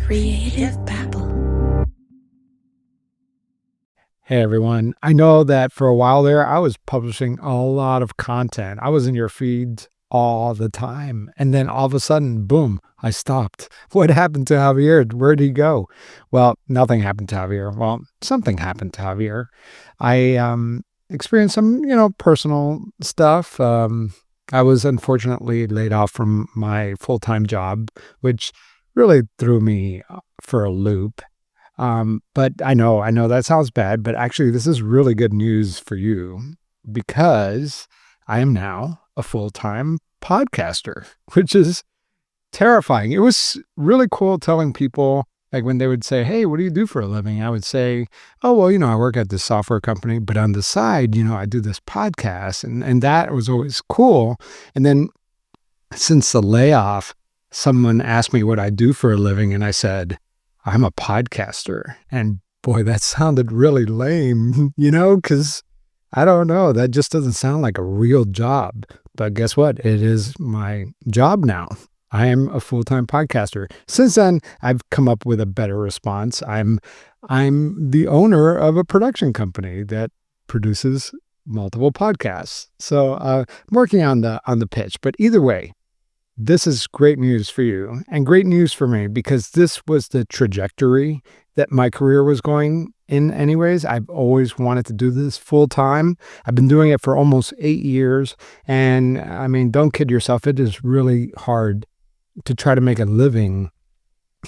Creative Babble. Hey everyone. I know that for a while there, I was publishing a lot of content. I was in your feeds all the time. And then all of a sudden, boom, I stopped. What happened to Javier? Where'd he go? Well, nothing happened to Javier. Well, something happened to Javier. I experienced some, personal stuff. I was unfortunately laid off from my full-time job, which really threw me for a loop. But I know that sounds bad, but actually this is really good news for you because I am now a full-time podcaster, which is terrifying. It was really cool telling people, like when they would say, "Hey, what do you do for a living?" I would say, "Oh, well, I work at this software company, but on the side, I do this podcast." And that was always cool. And then since the layoff, someone asked me what I do for a living, and I said, I'm a podcaster. And boy, that sounded really lame, because I don't know, that just doesn't sound like a real job. But guess what? It is my job now. I am a full-time podcaster. Since then, I've come up with a better response. I'm the owner of a production company that produces multiple podcasts. So I'm working on the pitch. But either way, this is great news for you and great news for me because this was the trajectory that my career was going in anyways. I've always wanted to do this full time. I've been doing it for almost 8 years. And I mean, don't kid yourself. It is really hard to try to make a living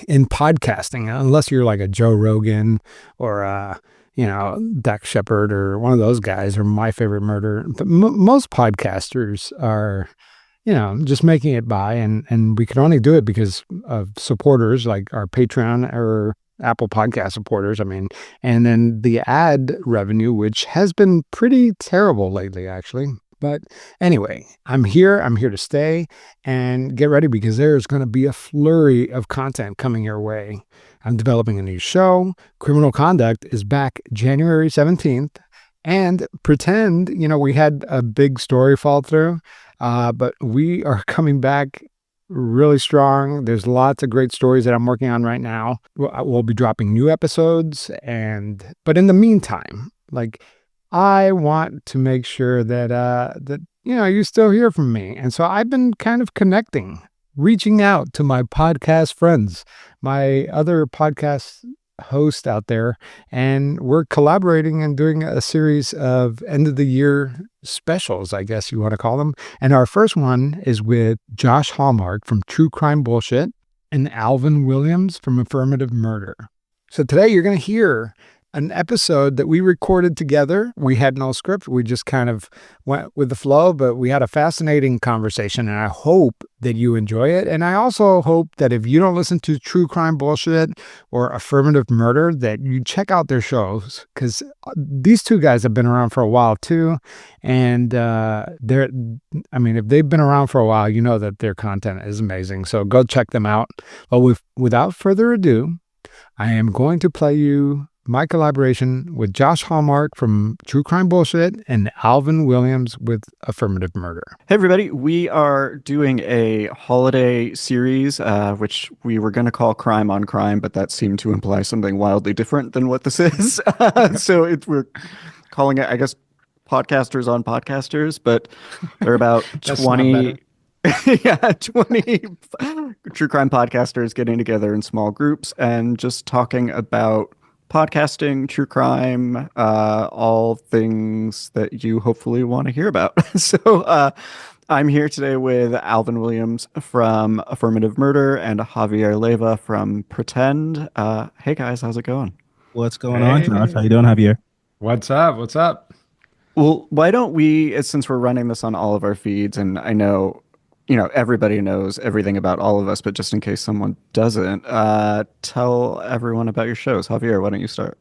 in podcasting unless you're like a Joe Rogan or Dak Shepard or one of those guys or My Favorite Murder. But most podcasters are just making it by, and we can only do it because of supporters like our Patreon or Apple Podcast supporters. And then the ad revenue, which has been pretty terrible lately, actually. But anyway, I'm here to stay, and get ready because there's going to be a flurry of content coming your way. I'm developing a new show. Criminal Conduct is back January 17th. And Pretend, we had a big story fall through. But we are coming back really strong. There's lots of great stories that I'm working on right now. We'll be dropping new episodes. But in the meantime, I want to make sure that you still hear from me. And so I've been kind of reaching out to my podcast friends, my other podcast host out there, and we're collaborating and doing a series of end of the year specials, I guess you want to call them. And our first one is with Josh Hallmark from Crime Bullsh and Alvin Williams from Affirmative Murder. So today you're going to hear an episode that we recorded together. We had no script. We just kind of went with the flow, but we had a fascinating conversation, and I hope that you enjoy it. And I also hope that if you don't listen to True Crime Bullsh or Affirmative Murder, that you check out their shows, because these two guys have been around for a while too. And if they've been around for a while, you know that their content is amazing. So go check them out. Well, without further ado, I am going to play you my collaboration with Josh Hallmark from True Crime Bullsh and Alvin Williams with Affirmative Murder. Hey, everybody. We are doing a holiday series, which we were going to call Crime on Crime, but that seemed to imply something wildly different than what this is. So we're calling it, I guess, Podcasters on Podcasters, but they're about 20... 20 true crime podcasters getting together in small groups and just talking about podcasting, true crime, all things that you hopefully want to hear about. So I'm here today with Alvin Williams from Affirmative Murder and Javier Leyva from Pretend. Hey guys, how's it going? What's going on, Josh? How you doing, Javier? What's up? Well, why don't we, since we're running this on all of our feeds, and I know everybody knows everything about all of us, but just in case someone doesn't, tell everyone about your shows. Javier, why don't you start?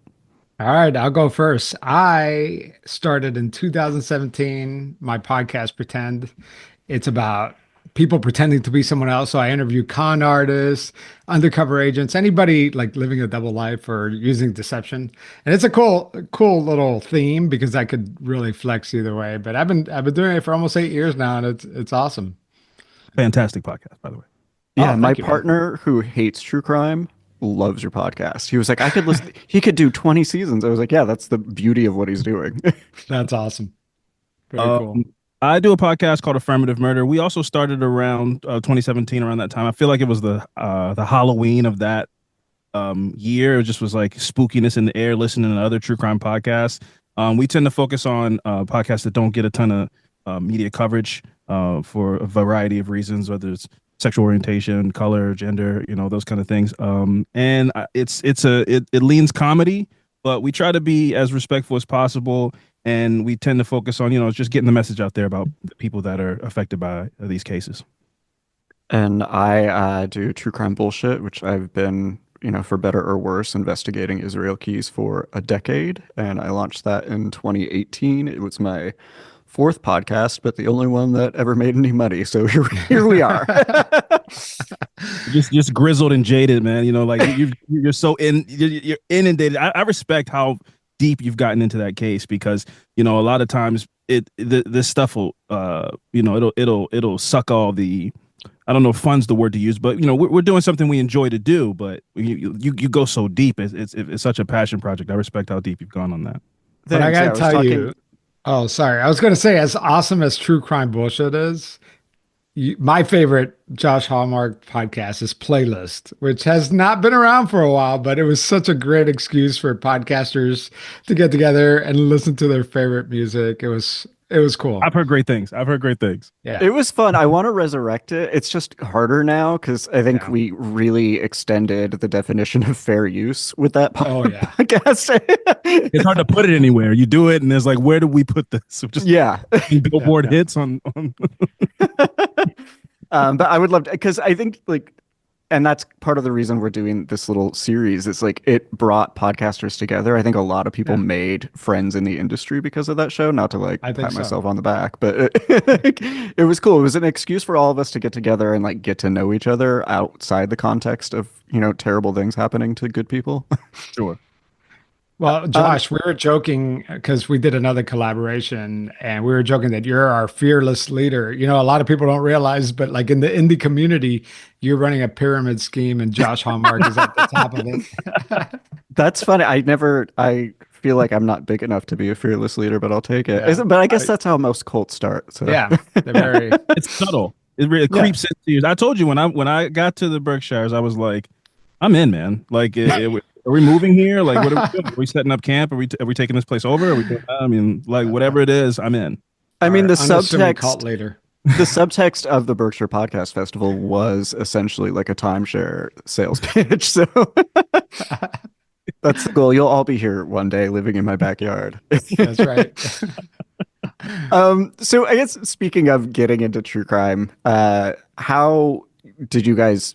All right, I'll go first. I started in 2017, my podcast, Pretend. It's about people pretending to be someone else. So I interview con artists, undercover agents, anybody like living a double life or using deception. And it's a cool little theme because I could really flex either way. But I've been doing it for almost 8 years now, and it's awesome. Fantastic podcast, by the way. Yeah, my partner who hates true crime loves your podcast. He was like, I could listen. He could do 20 seasons. I was like, yeah, that's the beauty of what he's doing. That's awesome. Very Um, cool. I do a podcast called Affirmative Murder. We also started around 2017, around that time. I feel like it was the Halloween of that year. It just was like spookiness in the air, listening to other true crime podcasts. We tend to focus on podcasts that don't get a ton of media coverage for a variety of reasons, whether it's sexual orientation, color, gender, those kind of things. And it leans comedy, but we try to be as respectful as possible. And we tend to focus on, just getting the message out there about the people that are affected by these cases. And I do true crime bullshit, which I've been, for better or worse, investigating Israel keys for a decade. And I launched that in 2018. It was my fourth podcast, but the only one that ever made any money. So here we are. just grizzled and jaded, man. Like you're so you're inundated. I respect how deep you've gotten into that case, because a lot of times this stuff will it'll suck all the, I don't know if fun's the word to use, but we're doing something we enjoy to do, but you go so deep. It's such a passion project. I respect how deep you've gone on that. But I gotta tell you, oh, sorry. I was gonna say, as awesome as True Crime Bullshit is, my favorite Josh Hallmark podcast is Playlist, which has not been around for a while, but it was such a great excuse for podcasters to get together and listen to their favorite music. It was cool. I've heard great things. Yeah. It was fun. I want to resurrect it. It's just harder now because I think we really extended the definition of fair use with that podcast. It's hard to put it anywhere. You do it, and there's like, where do we put this? So just Billboard hits on. But I would love to, because I think and that's part of the reason we're doing this little series. It's like it brought podcasters together. I think a lot of people made friends in the industry because of that show. Not to pat myself on the back, but it was cool. It was an excuse for all of us to get together and get to know each other outside the context of, terrible things happening to good people. Sure. Well, Josh, we were joking because we did another collaboration, and we were joking that you're our fearless leader. A lot of people don't realize, but in the indie community, you're running a pyramid scheme, and Josh Hallmark is at the top of it. That's funny. I feel like I'm not big enough to be a fearless leader, but I'll take it. Yeah. But I guess that's how most cults start. So. Yeah, they're it's subtle. It really creeps into you. I told you when I got to the Berkshires, I was like, I'm in, man. Are we moving here? What are we doing? Are we setting up camp? Are we taking this place over? Whatever it is, I'm in. I mean, the subtext later. The subtext of the Berkshire Podcast Festival was essentially like a timeshare sales pitch. So that's the goal. You'll all be here one day living in my backyard. That's right. So I guess speaking of getting into true crime, how did you guys,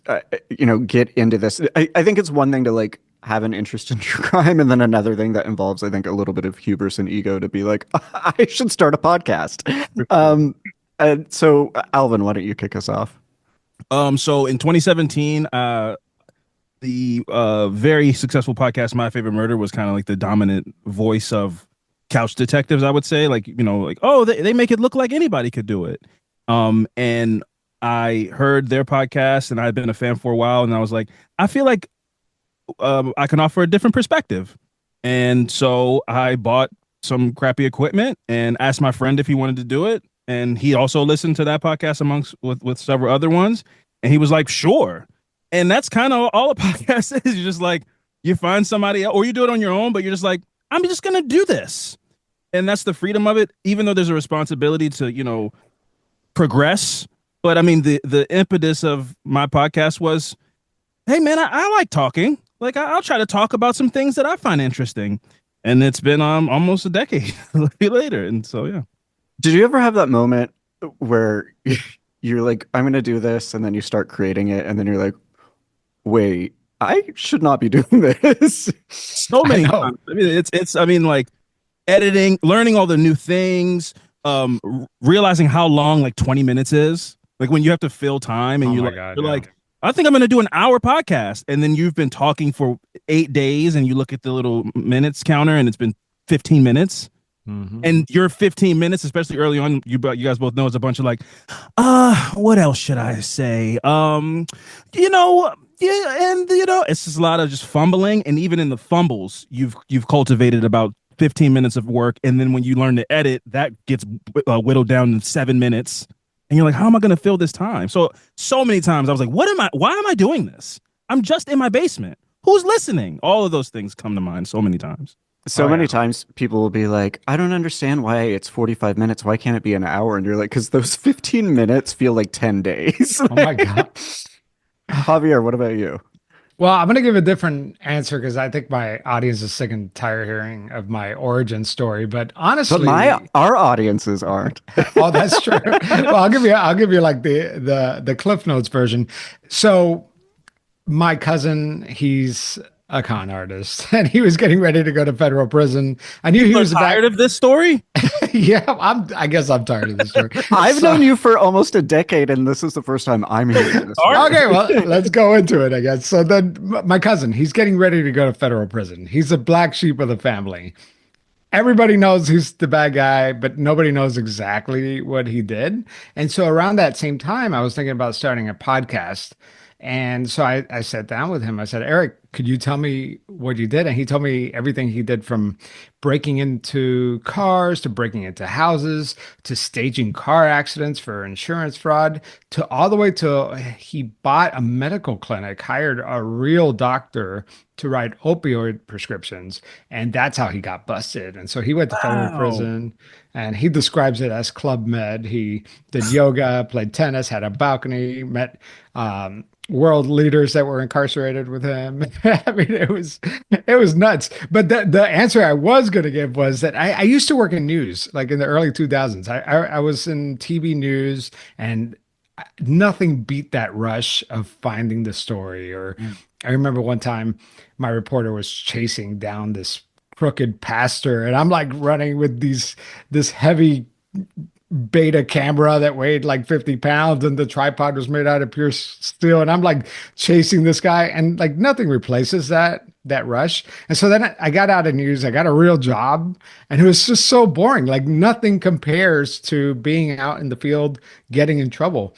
get into this? I think it's one thing to have an interest in true crime, and then another thing that involves, I think, a little bit of hubris and ego to be like, I should start a podcast. And so, Alvin, why don't you kick us off? So in 2017, the very successful podcast, My Favorite Murder, was kind of like the dominant voice of couch detectives, I would say. Oh, they make it look like anybody could do it. And I heard their podcast, and I had been a fan for a while, and I was like, I feel like I can offer a different perspective. And so I bought some crappy equipment and asked my friend if he wanted to do it. And he also listened to that podcast with several other ones. And he was like, sure. And that's kind of all a podcast is. You're just like, you find somebody else, or you do it on your own, but you're just like, I'm just going to do this. And that's the freedom of it, even though there's a responsibility to, progress. But I mean, the impetus of my podcast was, hey, man, I like talking. I'll try to talk about some things that I find interesting. And it's been almost a decade later. And so, yeah. Did you ever have that moment where you're like, I'm going to do this, and then you start creating it, and then you're like, wait, I should not be doing this? So many times. I mean, editing, learning all the new things, realizing how long 20 minutes is. When you have to fill time and you're like, I think I'm going to do an hour podcast. And then you've been talking for 8 days, and you look at the little minutes counter, and it's been 15 minutes. Mm-hmm. And your 15 minutes, especially early on, you guys both know, it's a bunch of what else should I say? Yeah, and it's just a lot of just fumbling, and even in the fumbles, you've cultivated about 15 minutes of work, and then when you learn to edit, that gets whittled down to 7 minutes, and you're like, how am I going to fill this time? So many times I was like, what am I? Why am I doing this? I'm just in my basement. Who's listening? All of those things come to mind so many times. So Oh many yeah. times people will be like, I don't understand why it's 45 minutes. Why can't it be an hour? And you're like, because those 15 minutes feel like 10 days. Oh my God. Javier, what about you? Well, I'm going to give a different answer because I think my audience is sick and tired hearing of my origin story. But But my honestly, our audiences aren't. oh, that's true. Well, I'll give you like the Cliff Notes version. So my cousin, he's a con artist, and he was getting ready to go to federal prison. I knew he People are was tired back. of this story. Yeah, I guess I'm tired of this story. I've So known you for almost a decade, and this is the first time I'm hearing this All story. okay, well, let's go into it, I guess. So then my cousin, he's getting ready to go to federal prison. He's a black sheep of the family. Everybody knows he's the bad guy, but nobody knows exactly what he did. And so around that same time, I was thinking about starting a podcast. And so I sat down with him. I said, Eric, could you tell me what you did? And he told me everything he did, from breaking into cars to breaking into houses to staging car accidents for insurance fraud to all the way to he bought a medical clinic, hired a real doctor to write opioid prescriptions. And that's how he got busted. And so he went to federal Wow. prison, and he describes it as Club Med. He did yoga, played tennis, had a balcony, met world leaders that were incarcerated with him. I mean, it was nuts. But the answer I was going to give was that I used to work in news, like in the early 2000s. I was in TV news, and nothing beat that rush of finding the story. Or I remember one time my reporter was chasing down this crooked pastor, and I'm like running with this heavy beta camera that weighed like 50 pounds, and the tripod was made out of pure steel, and I'm like chasing this guy, and like nothing replaces that rush. And so then I got out of news, I got a real job, and it was just so boring. Like nothing compares to being out in the field getting in trouble.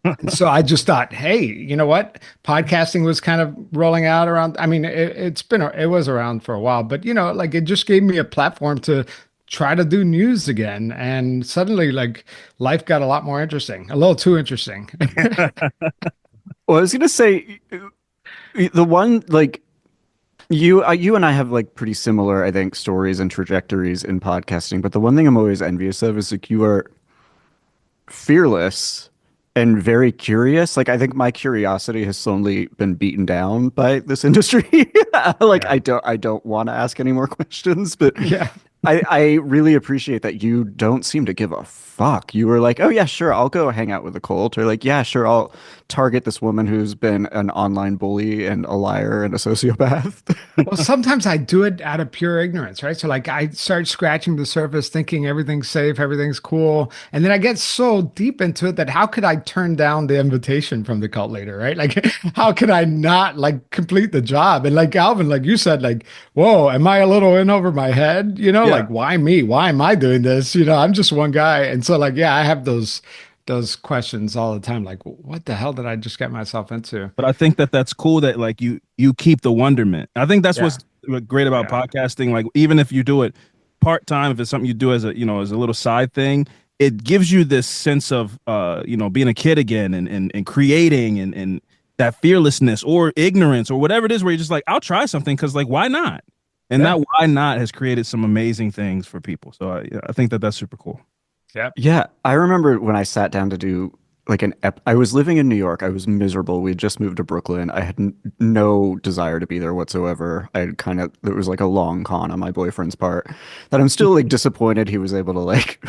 And so I just thought, hey, you know what? Podcasting was kind of rolling out around. I mean, it was around for a while, but like it just gave me a platform to try to do news again. And suddenly, like, life got a lot more interesting, a little too interesting. Well, I was gonna say the one like you and I have like pretty similar, I think, stories and trajectories in podcasting. But the one thing I'm always envious of is like you are fearless and very curious. Like I think my curiosity has slowly been beaten down by this industry. Like Yeah. I don't want to ask any more questions, but Yeah. I really appreciate that you don't seem to give a fuck. You were like, oh yeah, sure, I'll go hang out with a cult, or like, yeah, sure, I'll target this woman who's been an online bully and a liar and a sociopath. Well, sometimes I do it out of pure ignorance, right? So like I start scratching the surface thinking everything's safe, everything's cool. And then I get so deep into it that how could I turn down the invitation from the cult leader, right? Like how could I not like complete the job? And like Alvin, like you said, like, whoa, am I a little in over my head? Yeah. Like why me? Why am I doing this? I'm just one guy. And so like, yeah, I have those questions all the time. Like, what the hell did I just get myself into? But I think that that's cool that like you keep the wonderment. I think that's Yeah. what's great about Yeah. podcasting. Like even if you do it part time, if it's something you do as a little side thing, it gives you this sense of being a kid again, and creating, and that fearlessness or ignorance or whatever it is, where you're just like, I'll try something because like why not? And Yeah. that why not has created some amazing things for people. So I think that that's super cool. Yeah. Yeah, I remember when I sat down to do like I was living in New York. I was miserable. We had just moved to Brooklyn. I had n no desire to be there whatsoever. I had kind of there was like a long con on my boyfriend's part that I'm still like disappointed he was able to like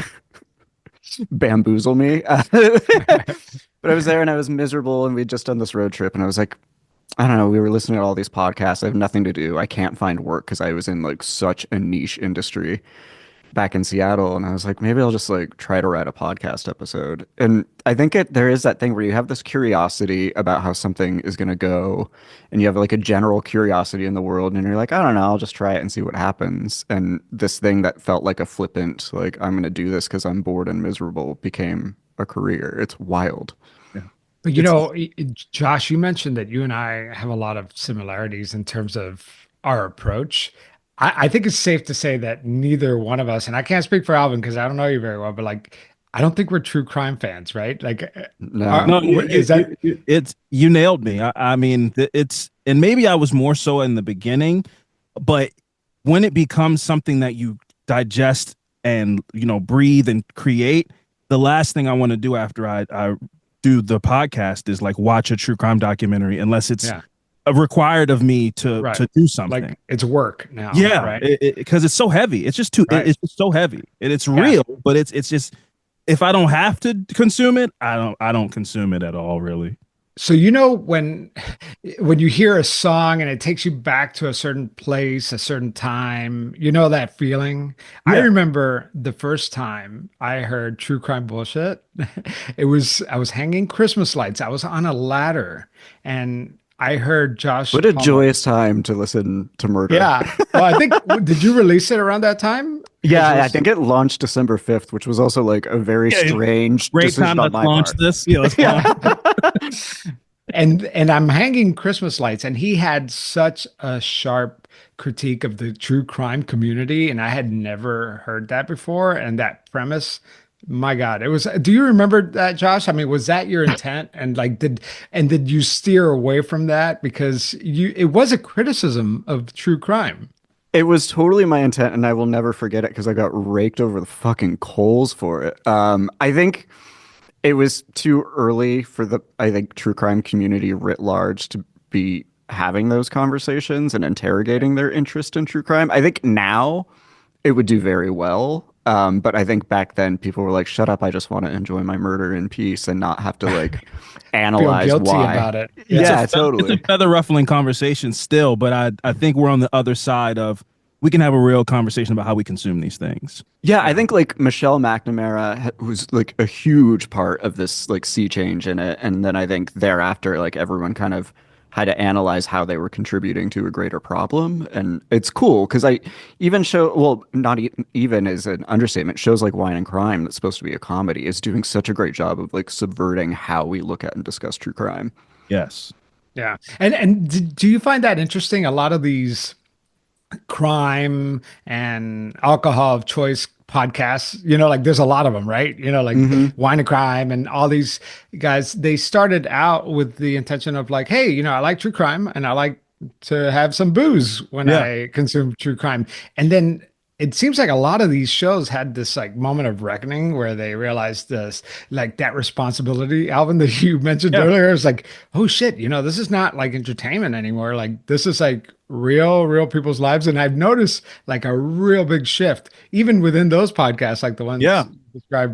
bamboozle me. But I was there and I was miserable, and we'd just done this road trip, and I was like, I don't know, we were listening to all these podcasts. I have nothing to do. I can't find work because I was in like such a niche industry back in Seattle, and I was like, maybe I'll just like try to write a podcast episode. And I think there is that thing where you have this curiosity about how something is going to go, and you have like a general curiosity in the world, and you're like, I don't know, I'll just try it and see what happens. And this thing that felt like a flippant, like I'm going to do this because I'm bored and miserable, became a career. It's wild. Yeah. But It's Josh, you mentioned that you and I have a lot of similarities in terms of our approach. I think it's safe to say that neither one of us, and I can't speak for Alvin because I don't know you very well, but like, I don't think we're true crime fans, right? Like, No. is that, it's you nailed me. I mean, it's and maybe I was more so in the beginning, but when it becomes something that you digest and breathe and create, the last thing I want to do after I do the podcast is like watch a true crime documentary unless it's yeah, required of me right. to do something. Like it's work now, Yeah, right? because it's so heavy. It's just too. Right. It's just so heavy, and it's Yeah. real. But it's just if I don't have to consume it, I don't consume it at all. Really. So when you hear a song and it takes you back to a certain place, a certain time, you know that feeling. I Yeah. remember the first time I heard True Crime Bullshit. I was hanging Christmas lights. I was on a ladder and I heard Josh What a Hallmark. joyous time to listen to murder. Yeah. Well, I think did you release it around that time? Because it Yeah, I was think it launched December 5th, which was also like a very Yeah. strange Great time. decision on Let's my launch part. this. Yeah. Let's Yeah. launch. and I'm hanging Christmas lights, and he had such a sharp critique of the true crime community, and I had never heard that before. And that premise, my God, it was. Do you remember that, Josh? I mean, was that your intent? And like, did you steer away from that because it was a criticism of true crime? It was totally my intent, and I will never forget it because I got raked over the fucking coals for it. I think it was too early for I think, true crime community writ large to be having those conversations and interrogating their interest in true crime. I think now it would do very well. But I think back then people were like, shut up, I just want to enjoy my murder in peace and not have to like Feel analyze guilty why. about it. it's Yeah. a Yeah, it's a totally. feather ruffling conversation still, but I think we're on the other side of we can have a real conversation about how we consume these things. Yeah, I Yeah. think like Michelle McNamara was like a huge part of this like sea change in it. And then I think thereafter, like everyone kind of had to analyze how they were contributing to a greater problem. And it's cool because I even well, not even is an understatement, shows like Wine and Crime, that's supposed to be a comedy, is doing such a great job of like subverting how we look at and discuss true crime. Yes. Yeah. And do you find that interesting? A lot of these crime and alcohol of choice podcasts, like there's a lot of them, right? Like Hmm. Wine and Crime and all these guys, they started out with the intention of like, hey, I like true crime and I like to have some booze when Yeah. I consume true crime. And then it seems like a lot of these shows had this like moment of reckoning where they realized this, like that responsibility, Alvin, that you mentioned Yeah. earlier. Is like, oh shit, this is not like entertainment anymore. Like this is like real people's lives. And I've noticed like a real big shift, even within those podcasts, like the ones Yeah. described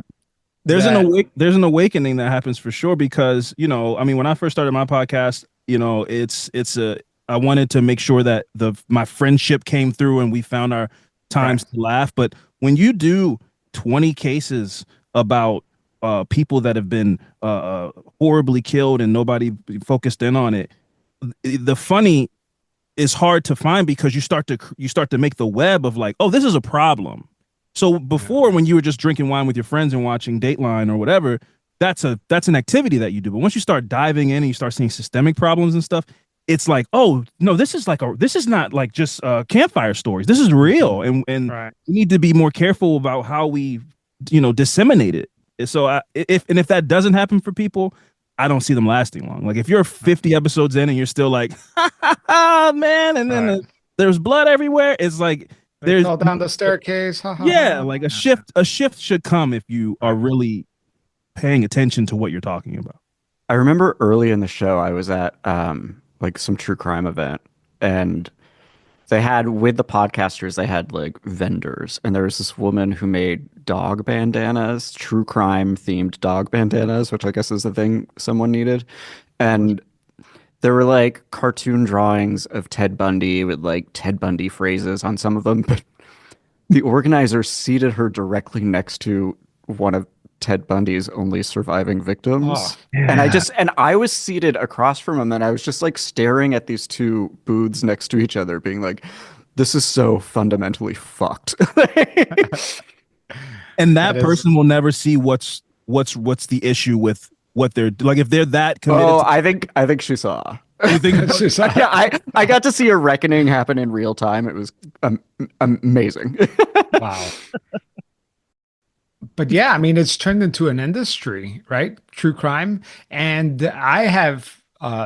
that. There's an awakening that happens for sure because, I mean, when I first started my podcast, it's a I wanted to make sure that my friendship came through and we found our Right. times to laugh. But when you do 20 cases about people that have been horribly killed and nobody focused in on it, the funny is hard to find because you start to make the web of like, oh, this is a problem. So Yeah. before, when you were just drinking wine with your friends and watching Dateline or whatever, that's an activity that you do. But once you start diving in and you start seeing systemic problems and stuff, it's like, oh no, this is not like just campfire stories. This is real, and Right. we need to be more careful about how we disseminate it. So if that doesn't happen for people, I don't see them lasting long. Like if you're 50 episodes in and you're still like, man, and then Right. there's blood everywhere, it's like They there's fell down the staircase. Ha ha yeah, ha. like a Yeah. shift should come if you are Right. really paying attention to what you're talking about. I remember early in the show, I was at like some true crime event, and they had with the podcasters, they had like vendors, and there was this woman who made dog bandanas, true crime themed dog bandanas, which I guess is the thing someone needed. And there were like cartoon drawings of Ted Bundy with like Ted Bundy phrases on some of them, but the organizer seated her directly next to one of Ted Bundy's only surviving Oh, victims. Yeah. And I was seated across from him, and I was just like staring at these two booths next to each other, being like, this is so fundamentally fucked. And that that is. person will never see what's the issue with what they're like, if they're that committed Oh, to, I think she saw. you think, It's just, Yeah, I got to see a reckoning happen in real time. It was amazing. wow. But yeah, I mean, it's turned into an industry, right? True crime. And I have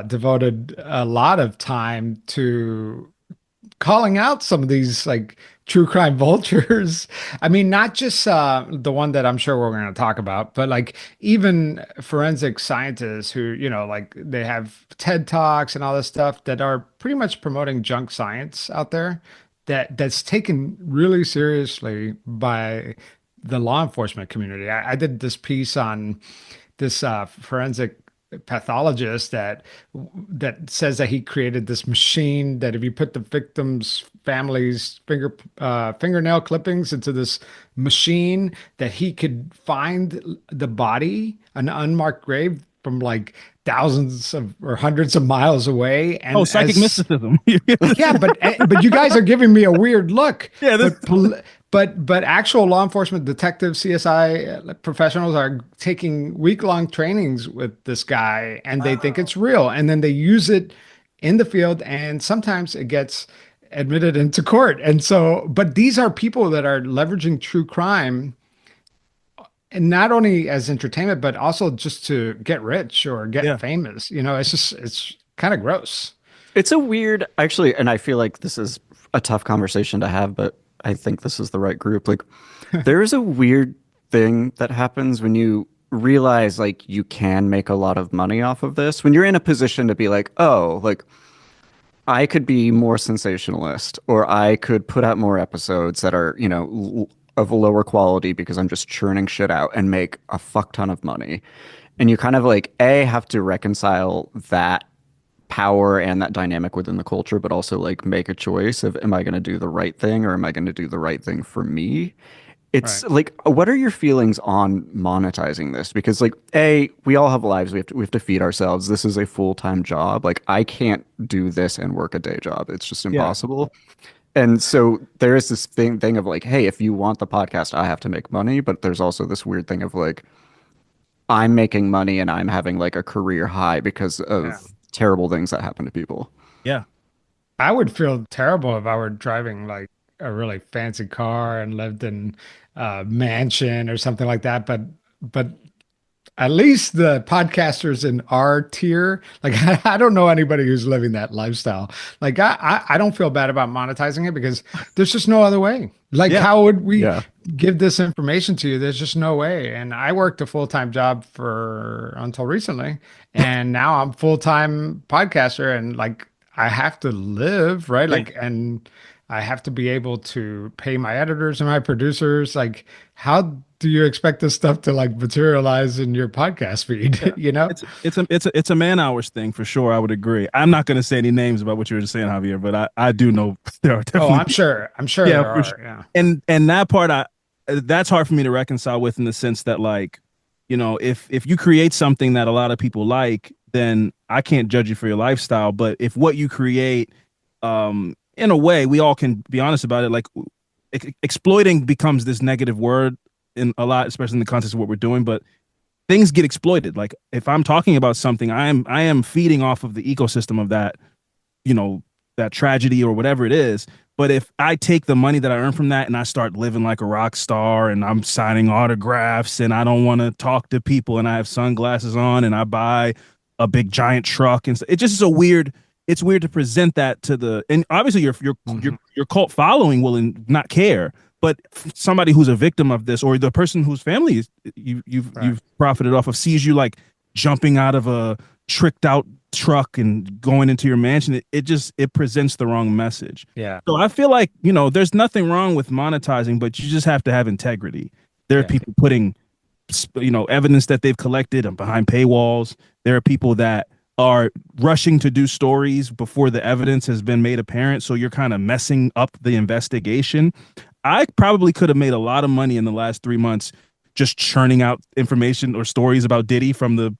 devoted a lot of time to calling out some of these like true crime vultures. I mean, not just the one that I'm sure we're going to talk about, but like even forensic scientists who, like they have TED Talks and all this stuff that are pretty much promoting junk science out there that's taken really seriously by the law enforcement community. I did this piece on this forensic pathologist that says that he created this machine that if you put the victim's family's fingernail clippings into this machine, that he could find the body, an unmarked grave from like thousands of or hundreds of miles away. oh, And psychic as mysticism. yeah, but you guys are giving me a weird look. Yeah, this, But actual law enforcement detectives, CSI professionals are taking week-long trainings with this guy, and they think it's real, and then they use it in the field, and sometimes it gets admitted into court. And so, but these are people that are leveraging true crime, and not only as entertainment, but also just to get rich or get yeah, famous. It's kind of gross. It's a weird, actually, and I feel like this is a tough conversation to have, but I think this is the right group. Like, there is a weird thing that happens when you realize like you can make a lot of money off of this. When you're in a position to be like, oh, like I could be more sensationalist, or I could put out more episodes that are, of lower quality because I'm just churning shit out and make a fuck ton of money. And you kind of like, A, have to reconcile that power and that dynamic within the culture, but also like make a choice of, am I going to do the right thing or am I going to do the right thing for me? It's Right. like, what are your feelings on monetizing this? Because like, A, we all have lives. We have to feed ourselves. This is a full-time job. Like I can't do this and work a day job. It's just yeah, impossible. And so there is this thing of like, hey, if you want the podcast, I have to make money. But there's also this weird thing of like, I'm making money and I'm having like a career high because Yeah. of terrible things that happen to people. yeah. I would feel terrible if I were driving like a really fancy car and lived in a mansion or something like that. But at least the podcasters in our tier, like I don't know anybody who's living that lifestyle. Like I don't feel bad about monetizing it because there's just no other way. Like Yeah. how would we Yeah. give this information to you? There's just no way. And I worked a full-time job for until recently, and now I'm full-time podcaster and like I have to live, right? Yeah. Like and I have to be able to pay my editors and my producers. Like, how do you expect this stuff to like materialize in your podcast feed? Yeah. You know? It's a man hours thing for sure. I would agree. I'm not going to say any names about what you were just saying, Javier, but I do know there are Oh, definitely I'm sure. I'm sure yeah, there for sure. are. Yeah. And that part that's hard for me to reconcile with in the sense that like, if you create something that a lot of people like, then I can't judge you for your lifestyle. But if what you create, in a way, we all can be honest about it, like exploiting becomes this negative word in a lot, especially in the context of what we're doing, but things get exploited. Like if I'm talking about something, I am feeding off of the ecosystem of that, that tragedy or whatever it is. But if I take the money that I earn from that and I start living like a rock star and I'm signing autographs and I don't want to talk to people and I have sunglasses on and I buy a big giant truck and it just is it's weird to present that to and obviously Mhm. your cult following will not care, but somebody who's a victim of this or the person whose family Right. you've profited off of sees you like jumping out of a tricked out truck and going into your mansion, it presents the wrong message. Yeah. So I feel like, there's nothing wrong with monetizing, but you just have to have integrity. There are Yeah. people putting, evidence that they've collected behind paywalls. There are people that are rushing to do stories before the evidence has been made apparent. So you're kind of messing up the investigation. I probably could have made a lot of money in the last 3 months just churning out information or stories about Diddy from the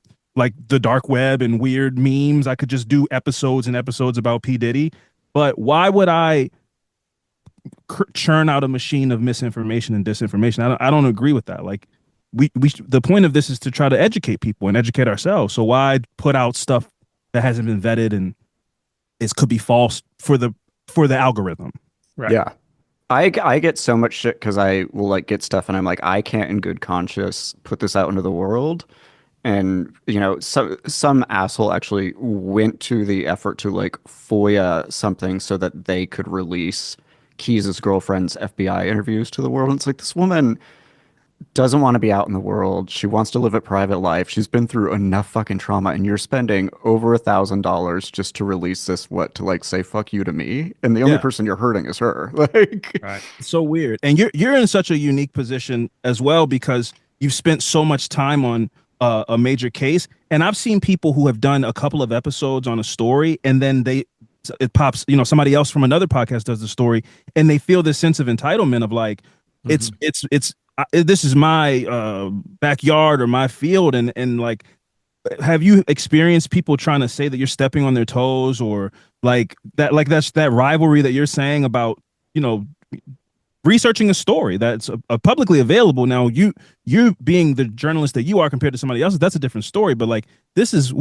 dark web and weird memes. I could just do episodes and episodes about P. Diddy. But why would I churn out a machine of misinformation and disinformation? I don't agree with that. Like the point of this is to try to educate people and educate ourselves. So why put out stuff that hasn't been vetted and is could be false for the algorithm? Right. Yeah. I get so much shit because I will like get stuff and I'm like, I can't in good conscience put this out into the world. And some asshole actually went to the effort to like FOIA something so that they could release Keys's girlfriend's FBI interviews to the world. And it's like this woman doesn't want to be out in the world. She wants to live a private life. She's been through enough fucking trauma, and you're spending over $1,000 just to release this, what, to like say fuck you to me? And the only Yeah. person you're hurting is her. Like, Right. It's so weird. And you're in such a unique position as well because you've spent so much time on a major case. And I've seen people who have done a couple of episodes on a story and then it pops, somebody else from another podcast does the story and they feel this sense of entitlement of like, Hmm. this is my backyard or my field. And like, have you experienced people trying to say that you're stepping on their toes or that's that rivalry that you're saying about, you know, researching a story that's publicly available. Now you being the journalist that you are compared to somebody else, that's a different story. But like this is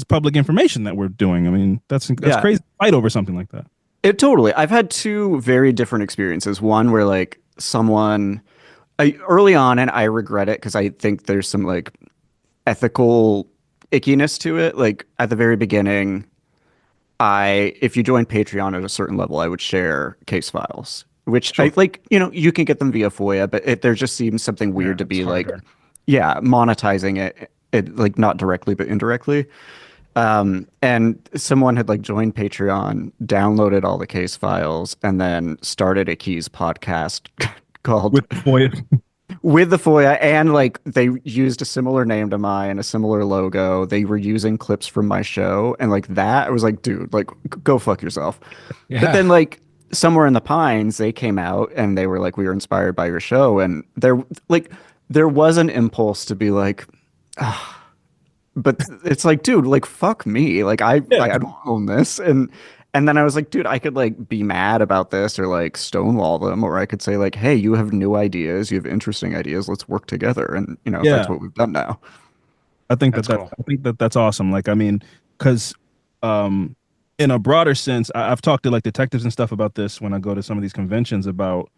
public information that we're doing. I mean, that's yeah, crazy to fight over something like that. it totally. I've had two very different experiences. One where like early on, and I regret it because I think there's some like ethical ickiness to it. Like at the very beginning, if you join Patreon at a certain level, I would share case files, which I Sure. like, you can get them via FOIA, but there just seems something Yeah, weird to it's be like, harder. yeah, monetizing it like not directly, but indirectly. And someone had like joined Patreon, downloaded all the case files, and then started a Keys podcast called With FOIA. with the FOIA, and like they used a similar name to mine, a similar logo. They were using clips from my show, and like that, I was like, dude, like go fuck yourself. But Yeah. then like somewhere in the pines, they came out and they were like, we were inspired by your show, and there was an impulse to be like, but it's like, dude, like fuck me, like Yeah. I don't own this, and then I was like, dude, I could like be mad about this or like stonewall them, or I could say like, hey, you have new ideas, you have interesting ideas, let's work together, and that's Yeah. what we've done now. That's cool. I think that that's awesome. Like, I mean, because um, in a broader sense, I've talked to like detectives and stuff about this when I go to some of these conventions about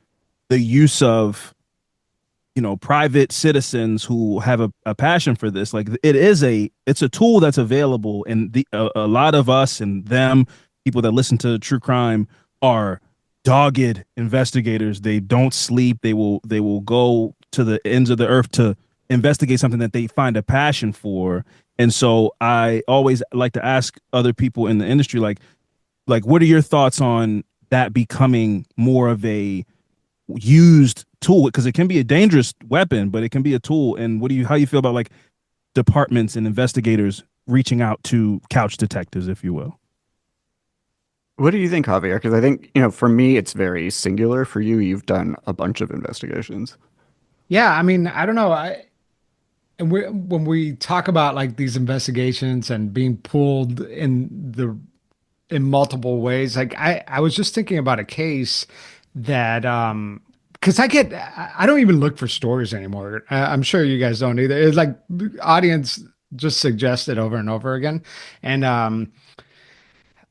the use of private citizens who have a passion for this. Like, it's a tool that's available, and a lot of us and them people that listen to true crime are dogged investigators. They don't sleep. They will go to the ends of the earth to investigate something that they find a passion for. And so I always like to ask other people in the industry, like what are your thoughts on that becoming more of a used tool? Because it can be a dangerous weapon, but it can be a tool. And how you feel about like departments and investigators reaching out to couch detectives, if you will? What do you think, Javier? Because I think, for me, it's very singular. For you, you've done a bunch of investigations. Yeah, I mean, I don't know. When we talk about like these investigations and being pulled in multiple ways, like I was just thinking about a case that because I don't even look for stories anymore. I'm sure you guys don't either. It's like the audience just suggests it over and over again, and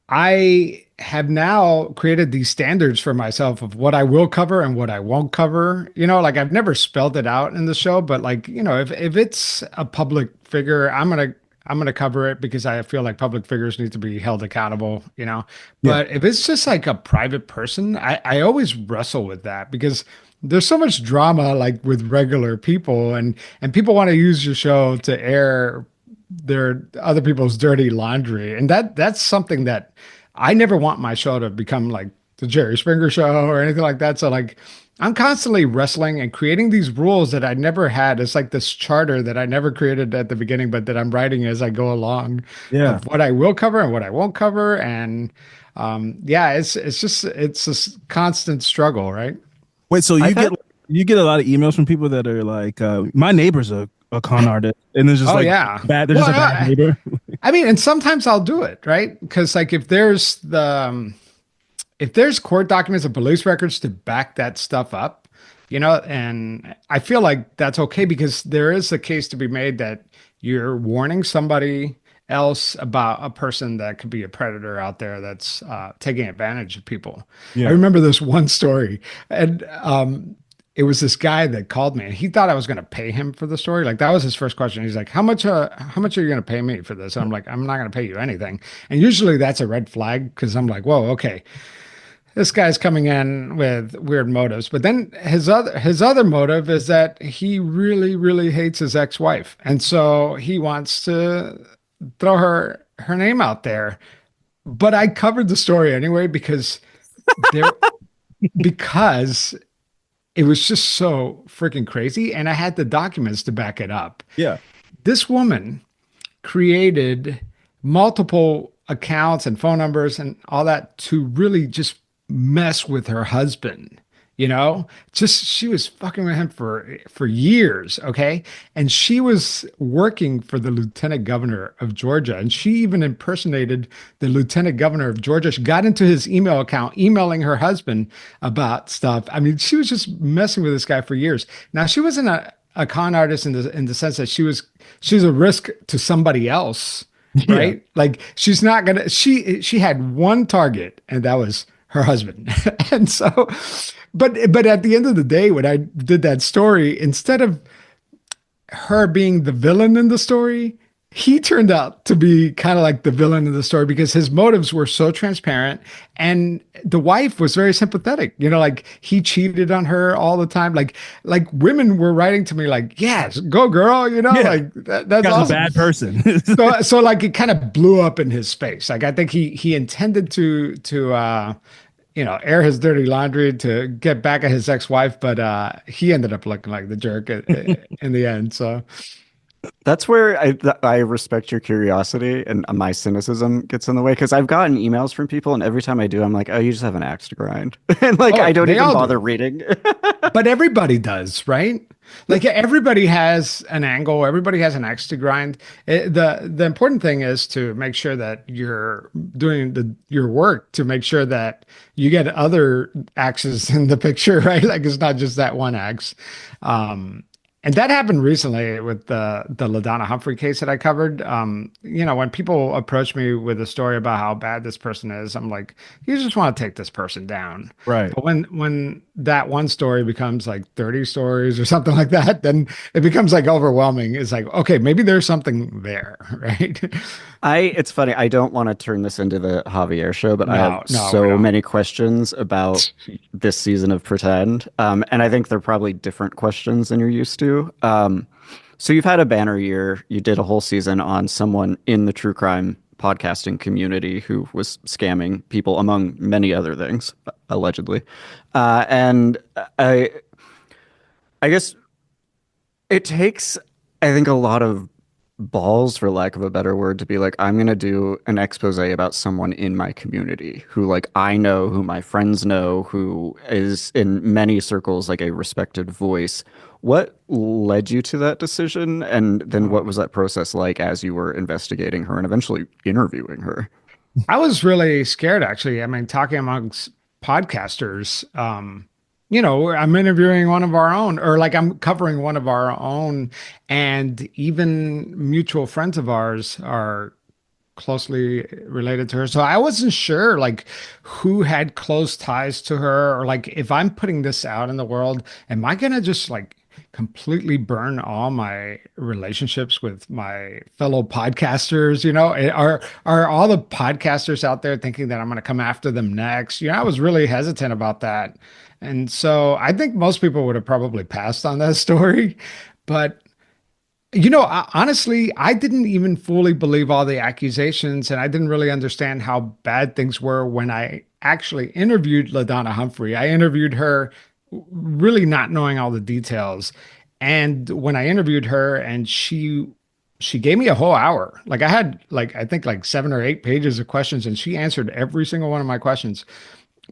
I have now created these standards for myself of what I will cover and what I won't cover. Like I've never spelled it out in the show, but like, if it's a public figure, I'm gonna cover it because I feel like public figures need to be held accountable. Yeah. But if it's just like a private person, I always wrestle with that because there's so much drama like with regular people and people want to use your show to air their other people's dirty laundry. And that's something that I never want my show to become like the Jerry Springer show or anything like that. So like I'm constantly wrestling and creating these rules that I never had. It's like this charter that I never created at the beginning, but that I'm writing as I go along Yeah. of what I will cover and what I won't cover. And yeah, it's a constant struggle, right? Wait, so I've had you get a lot of emails from people that are like, my neighbor's a con artist, and there's just Oh like yeah. bad. They're Well, just a bad neighbor. I mean, and sometimes I'll do it, right? Because like if there's court documents and police records to back that stuff up, And I feel like that's okay because there is a case to be made that you're warning somebody else about a person that could be a predator out there that's taking advantage of people. I Yeah. remember this one story, and it was this guy that called me, and he thought I was going to pay him for the story. Like that was his first question. He's like, how much are you going to pay me for this?" And I'm like, "I'm not going to pay you anything." And usually that's a red flag because I'm like, "Whoa, okay, this guy's coming in with weird motives." But then his other motive is that he really, really hates his ex-wife. And so he wants to throw her name out there. But I covered the story anyway there because it was just so freaking crazy. And I had the documents to back it up. Yeah. This woman created multiple accounts and phone numbers and all that to really just mess with her husband. Just she was fucking with him for years, okay? And she was working for the lieutenant governor of Georgia, and she even impersonated the lieutenant governor of Georgia. She got into his email account, emailing her husband about stuff. I mean, she was just messing with this guy for years. Now, she wasn't a con artist in the sense that she's a risk to somebody else, Yeah. right? Like she's not gonna she had one target, and that was her husband. And so, but at the end of the day, when I did that story, instead of her being the villain in the story, he turned out to be kind of like the villain in the story because his motives were so transparent, and the wife was very sympathetic. Like he cheated on her all the time. Like women were writing to me like, "Yes, go girl," Yeah. like that's Guy's a awesome. bad person. So like it kind of blew up in his face. Like I think he intended to air his dirty laundry to get back at his ex-wife, but he ended up looking like the jerk in the end. So That's where I respect your curiosity and my cynicism gets in the way because I've gotten emails from people and every time I do, I'm like, oh, you just have an axe to grind. And like I oh, don't they even all bother do. reading. But everybody does, right? Like everybody has an angle, everybody has an axe to grind. The important thing is to make sure that you're doing your work to make sure that you get other axes in the picture, right? Like it's not just that one axe. And that happened recently with the LaDonna Humphrey case that I covered. When people approach me with a story about how bad this person is, I'm like, you just want to take this person down. Right. But when that one story becomes like 30 stories or something like that, then it becomes like overwhelming. It's like, okay, maybe there's something there, right? It's funny. I don't want to turn this into the Javier show, but I have No, no, we so don't. many questions about this season of Pretend. And I think they're probably different questions than you're used to. So you've had a banner year. You did a whole season on someone in the true crime podcasting community who was scamming people, among many other things, allegedly. And I guess it takes, I think, a lot of balls, for lack of a better word, to be like, I'm going to do an expose about someone in my community who, like, I know, who my friends know, who is in many circles like a respected voice. What led you to that decision? And then what was that process like as you were investigating her and eventually interviewing her? I was really scared, actually. I mean, talking amongst podcasters, I'm interviewing one of our own, or like I'm covering one of our own, and even mutual friends of ours are closely related to her. So I wasn't sure like who had close ties to her, or like if I'm putting this out in the world, am I gonna just like completely burn all my relationships with my fellow podcasters? Are all the podcasters out there thinking that I'm gonna come after them next? I was really hesitant about that. And so I think most people would have probably passed on that story. But honestly, I didn't even fully believe all the accusations, and I didn't really understand how bad things were when I actually interviewed LaDonna Humphrey. I interviewed her really not knowing all the details. And when I interviewed her and she gave me a whole hour. Like I had like I think like 7 or 8 pages of questions and she answered every single one of my questions.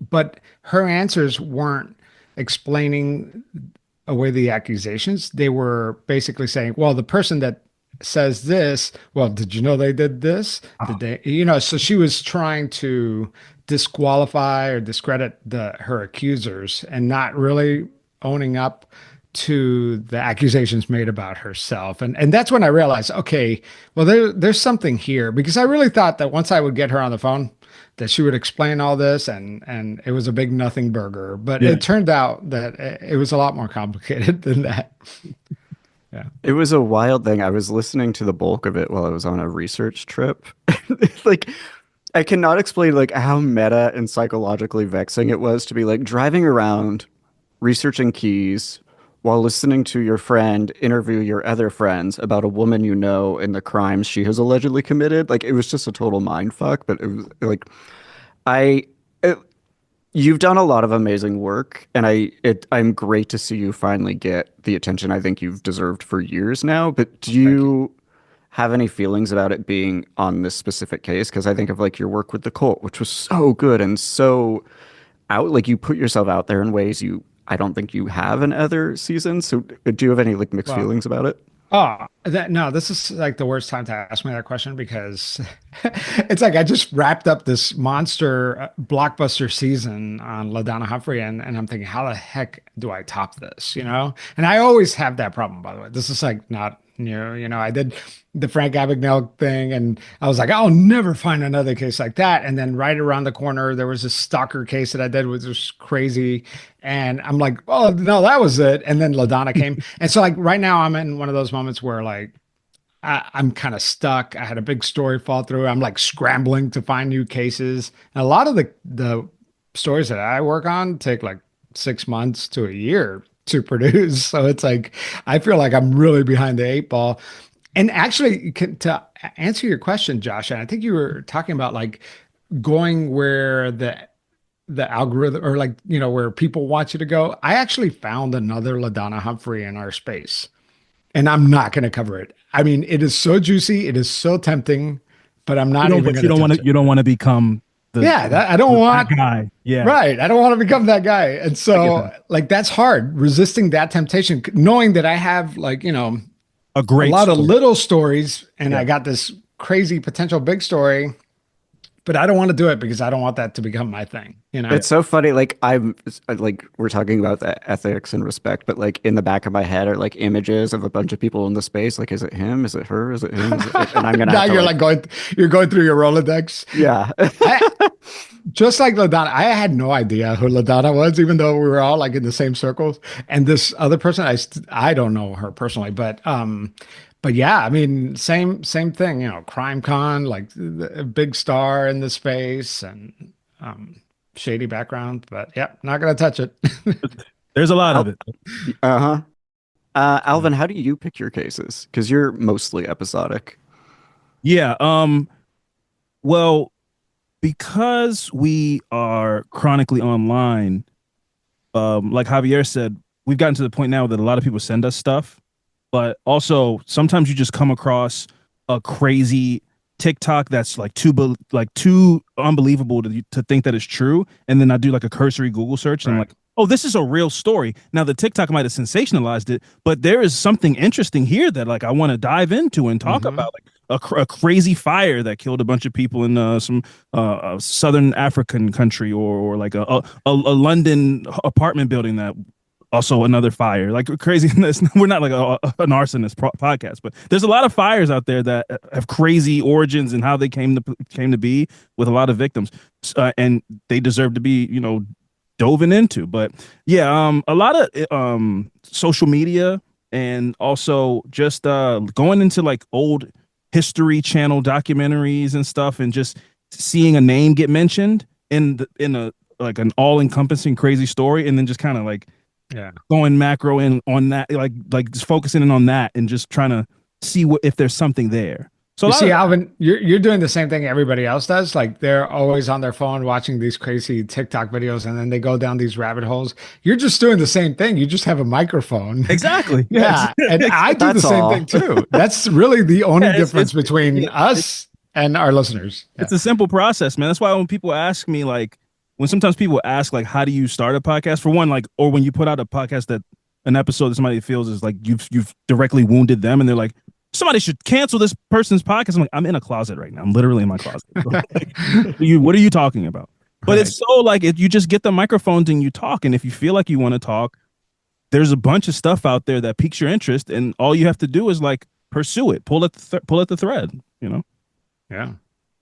But her answers weren't explaining away the accusations. They were basically saying, well, the person that says this, well, did you know they did this? Did they, so she was trying to disqualify or discredit her accusers and not really owning up to the accusations made about herself. And that's when I realized, okay, well there's something here because I really thought that once I would get her on the phone that she would explain all this and it was a big nothing burger. But Yeah. it turned out that it was a lot more complicated than that. Yeah. It was a wild thing. I was listening to the bulk of it while I was on a research trip. Like, I cannot explain like how meta and psychologically vexing it was to be like driving around researching keys while listening to your friend interview your other friends about a woman you know and the crimes she has allegedly committed. Like, it was just a total mind fuck, but it was like I it, you've done a lot of amazing work, and I'm great to see you finally get the attention I think you've deserved for years now. But do Thank you. you have any feelings about it being on this specific case? Because I think of like your work with the cult, which was so good and so out, like you put yourself out there in ways I don't think you have in other seasons. So do you have any like mixed Well, feelings about it? oh, no, this is like the worst time to ask me that question because it's like I just wrapped up this monster blockbuster season on LaDonna Humphrey, and I'm thinking, how the heck do I top this? You know? And I always have that problem, by the way. This is like not new. You know, I did the Frank Abagnale thing, and I was like, I'll never find another case like that. And then right around the corner, there was a stalker case that I did, which was crazy. And I'm like, oh no, that was it. And then LaDonna came. And so like right now I'm in one of those moments where like I'm kind of stuck. I had a big story fall through. I'm like scrambling to find new cases. And a lot of the stories that I work on take like 6 months to a year to produce. So it's like I feel like I'm really behind the eight ball. And actually, to answer your question, Josh, and I think you were talking about like going where the algorithm or like where people want you to go. I actually found another LaDonna Humphrey in our space, and I'm not going to cover it. I mean, it is so juicy, it is so tempting, but I'm You not don't, even but going to touch it. you don't want to become Yeah, I don't that want. guy. Yeah. Right. I don't want to become that guy. And I get so, that. like, that's hard resisting that temptation, knowing that I have, like, A a great lot of story. little stories and Yeah. I got this crazy potential big story, but I don't want to do it because I don't want that to become my thing, you know? Yeah. It's so funny. Like I'm like we're talking about the ethics and respect, but like in the back of my head are like images of a bunch of people in the space. Like, is it him? Is it her? Is it him? Is it? And I'm gonna Now have to you're like, like you're going through your Rolodex. yeah. I, just like LaDonna, I had no idea who LaDonna was, even though we were all like in the same circles. And this other person, I don't know her personally, but yeah, I mean, same thing. Crime Con, like a big star in the space and shady background. But yeah, not gonna touch it. There's a lot of Al it. uh-huh. Alvin, how do you pick your cases? Because you're mostly episodic. Yeah. Well, because we are chronically online, like Javier said, we've gotten to the point now that a lot of people send us stuff, but also sometimes you just come across a crazy TikTok that's like too unbelievable to think that it's true, and then I do like a cursory Google search and I'm Right. like, oh, this is a real story. Now the TikTok might have sensationalized it, but there is something interesting here that like I want to dive into and talk Hmm. about, like a crazy fire that killed a bunch of people in some southern African country, or like a London apartment building that also another fire, like craziness. We're not like an arsonist podcast, but there's a lot of fires out there that have crazy origins and how they came to be with a lot of victims, and they deserve to be dove into. But yeah, a lot of social media, and also just going into like old history channel documentaries and stuff, and just seeing a name get mentioned in a like an all-encompassing crazy story, and then just kind of like Yeah. going macro in on that, like just focusing in on that and just trying to see what if there's something there. So a You lot see, of that. Alvin, you're doing the same thing everybody else does. Like they're always on their phone watching these crazy TikTok videos, and then they go down these rabbit holes. You're just doing the same thing. You just have a microphone. Exactly. Yeah. Yeah, and I do the That's same thing all. too. That's really the only Yeah, difference between it's us and our listeners. Yeah. it's a simple process, man. That's why when people ask me, like, when sometimes people ask, like, how do you start a podcast? For one, like, or when you put out a podcast that an episode that somebody feels is like you've directly wounded them, and they're like, somebody should cancel this person's podcast. I'm like, I'm in a closet right now. I'm literally in my closet. Like, what are you talking about? But Right. it's so like you just get the microphones and you talk, and if you feel like you want to talk, there's a bunch of stuff out there that piques your interest, and all you have to do is like pursue it, pull at the thread, you know? Yeah.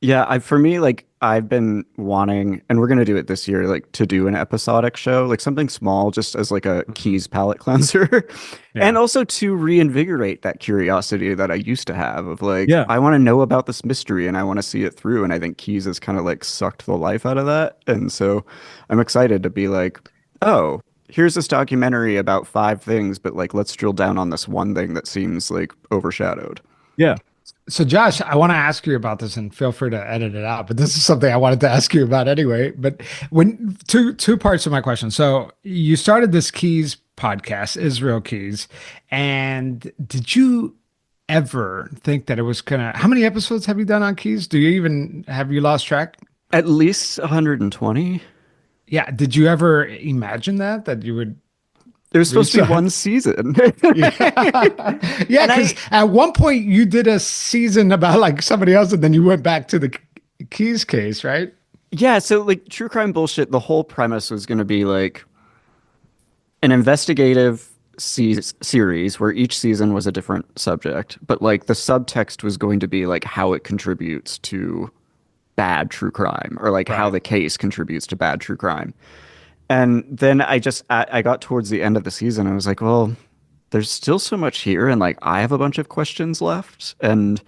Yeah, for me, like I've been wanting, and we're gonna do it this year, like to do an episodic show, like something small, just as like a Mhm. Keys palate cleanser, and Yeah. also to reinvigorate that curiosity that I used to have of like Yeah. I want to know about this mystery and I want to see it through, and I think Keys has kind of like sucked the life out of that, and so I'm excited to be like, oh, here's this documentary about five things, but like let's drill down on this one thing that seems like overshadowed. Yeah. So, Josh, I want to ask you about this, and feel free to edit it out. But this is something I wanted to ask you about anyway. But when two parts of my question. So, you started this Keys podcast, Israel Keys, and did you ever think that it was gonna? How many episodes have you done on Keys? Do you even have you lost track? At least 120. Yeah. Did you ever imagine that you would There was supposed reach to be that? one season. Yeah. Yeah, And because I, at one point you did a season about like somebody else, and then you went back to the Keys case, right? yeah, so like true crime bullshit, the whole premise was going to be like an investigative series where each season was a different subject, but like the subtext was going to be like how it contributes to bad true crime or like how Right. the case contributes to bad true crime. And then I got towards the end of the season. I was like, well, there's still so much here, and like I have a bunch of questions left, and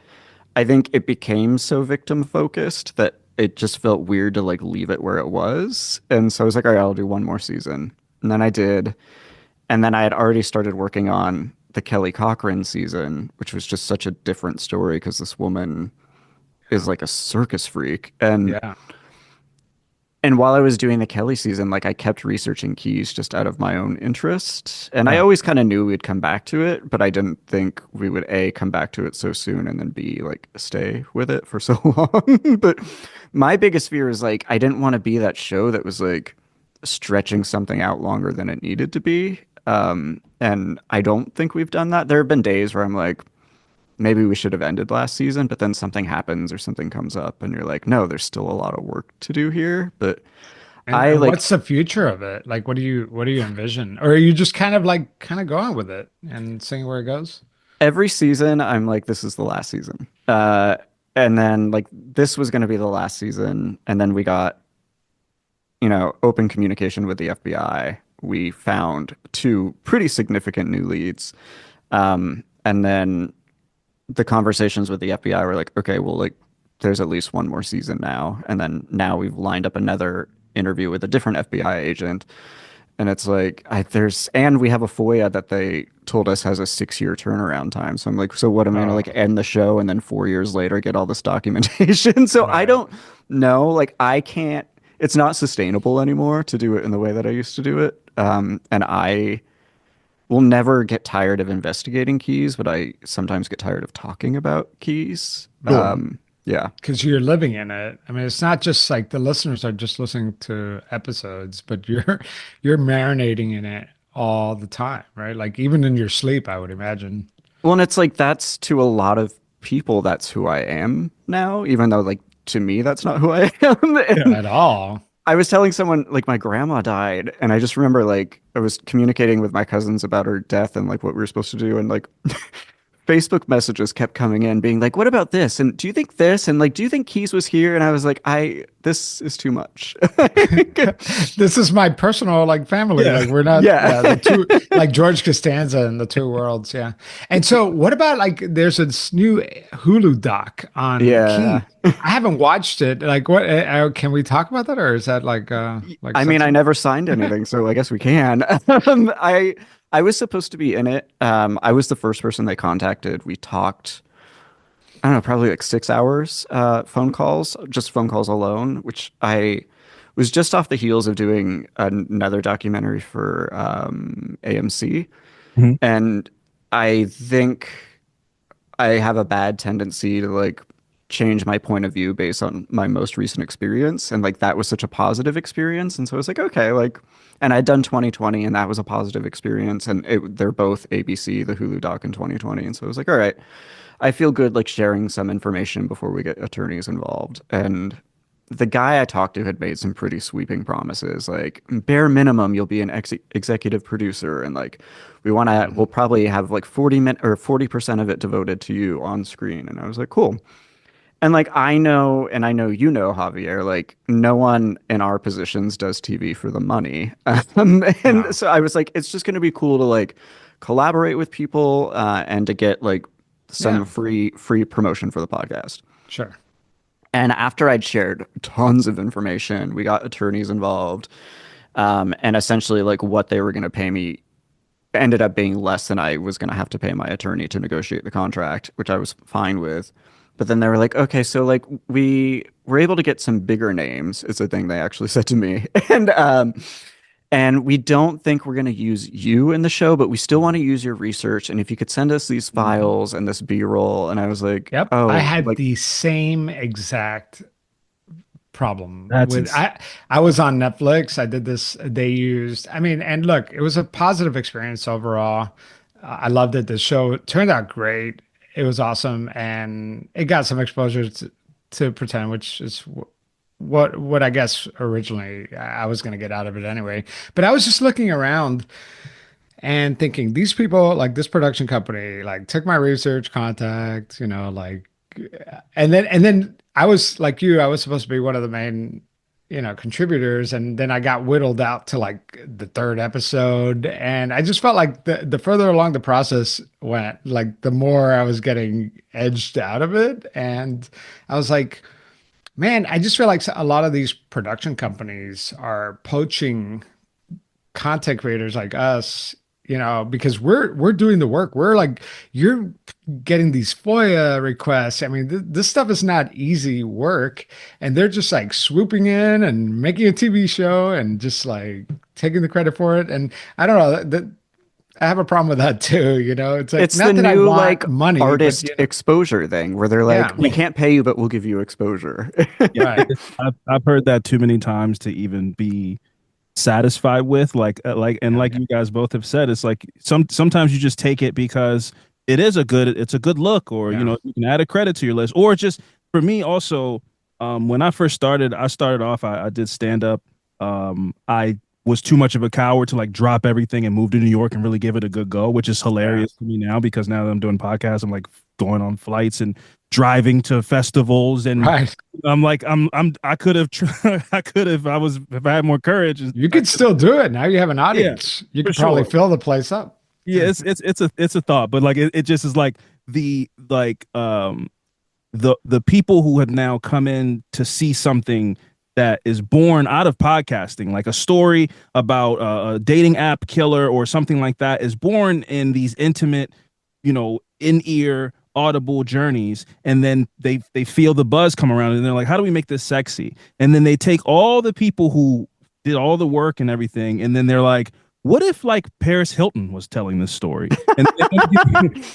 I think it became so victim focused that it just felt weird to like leave it where it was. And so I was like, all right, I'll do one more season. And then I did. And then I had already started working on the Kelly Cochran season, which was just such a different story because this woman is like a circus freak. Yeah. And while I was doing the Kelly season, like I kept researching keys just out of my own interest. And I Right. always kind of knew we'd come back to it, but I didn't think we would A, come back to it so soon and then B, like stay with it for so long. But my biggest fear is like I didn't want to be that show that was like stretching something out longer than it needed to be. And I don't think we've done that. There have been days where I'm like, maybe we should have ended last season, but then something happens or something comes up and you're like, no, there's still a lot of work to do here. But And I and like what's the future of it? Like, what do you envision? Or are you just kind of going with it and seeing where it goes? every season, I'm like, this is the last season. And then like this was going to be the last season. And then we got, open communication with the FBI. We found two pretty significant new leads. And then the conversations with the FBI were like, okay, well, like there's at least one more season now. And then now we've lined up another interview with a different FBI agent. And it's like, and we have a FOIA that they told us has a 6-year turnaround time. So I'm like, so what am I gonna like Oh, end the show and then 4 years later get all this documentation? So I right. don't know. Like I can't, it's not sustainable anymore to do it in the way that I used to do it. And I will never get tired of investigating keys, but I sometimes get tired of talking about keys. Sure. Yeah. Because you're living in it. I mean, it's not just like the listeners are just listening to episodes, but you're marinating in it all the time, right? Like even in your sleep, I would imagine. Well, and it's like that's to a lot of people, that's who I am now, even though like to me that's not who I am. Yeah. And At all. I was telling someone like my grandma died, and I just remember like I was communicating with my cousins about her death and like what we were supposed to do, and like Facebook messages kept coming in being like, what about this? And do you think this? And like, do you think Keys was here? And I was like, this is too much. This is my personal like family. Yeah. Like we're not, Yeah. yeah, the two like George Costanza and the two worlds. Yeah. And so what about like there's this new Hulu doc on Yeah. Key. I haven't watched it. Like what can we talk about that, or is that like I mean, I sensitive? never signed anything, so I guess we can. I was supposed to be in it. I was the first person they contacted. We talked, I don't know, probably like 6 hours, phone calls, just phone calls alone, which I was just off the heels of doing another documentary for AMC. Mhm. And I think I have a bad tendency to like change my point of view based on my most recent experience. And like that was such a positive experience. And so I was like, okay, like, and I'd done 2020 and that was a positive experience. And they're both ABC, the Hulu doc in 2020. And so I was like, all right, I feel good like sharing some information before we get attorneys involved. And the guy I talked to had made some pretty sweeping promises, like bare minimum, you'll be an executive producer, and like we'll probably have like 40% of it devoted to you on screen. And I was like, cool. And like I know you know, Javier, like no one in our positions does TV for the money. And No, so I was like, it's just going to be cool to like collaborate with people and to get like some yeah, free promotion for the podcast. sure. And after I'd shared tons of information, we got attorneys involved, and essentially like what they were going to pay me ended up being less than I was going to have to pay my attorney to negotiate the contract, which I was fine with. But then they were like, okay, so like we were able to get some bigger names, is the thing they actually said to me. And we don't think we're going to use you in the show, but we still want to use your research. And if you could send us these files and this B-roll. And I was like, Yep, I oh, had like, the same exact problem That's with ins- I was on Netflix. I did this. They used, I mean, and look, it was a positive experience overall. I loved it. The show turned out great. It was awesome, and it got some exposure to pretend, which is what I guess originally I was going to get out of it anyway. But I was just looking around and thinking these people, like this production company, like took my research contact, like, and then I was like you, I was supposed to be one of the main, contributors, and then I got whittled out to like the third episode, and I just felt like the further along the process went, like the more I was getting edged out of it, and I was like, man, I just feel like a lot of these production companies are poaching content creators like us, because we're doing the work. We're like, you're getting these FOIA requests. I mean, this stuff is not easy work, and they're just like swooping in and making a TV show and just like taking the credit for it. And I don't know that I have a problem with that too. It's like, it's the not that I new like want money, but artist exposure thing where they're like, yeah, we can't pay you, but we'll give you exposure. yeah, right, I've heard that too many times to even be satisfied with and yeah, like you guys both have said, it's like sometimes you just take it because it's a good look, or yeah, you can add a credit to your list, or just for me also, when I first started, I did stand up. I was too much of a coward to like drop everything and move to New York and really give it a good go, which is yeah, hilarious to me now because now that I'm doing podcasts, I'm like going on flights and driving to festivals, and right. I'm like, I could have, I could have, if I had more courage, You I could could, still do it. Now you have an yeah, audience. You for could probably sure. fill the place up. Yeah, it's a thought, but like it just is like the like the people who have now come in to see something that is born out of podcasting, like a story about a dating app killer or something like that, is born in these intimate, in ear audible journeys, and then they feel the buzz come around and they're like, how do we make this sexy? And then they take all the people who did all the work and everything, and then they're like, what if like Paris Hilton was telling this story, and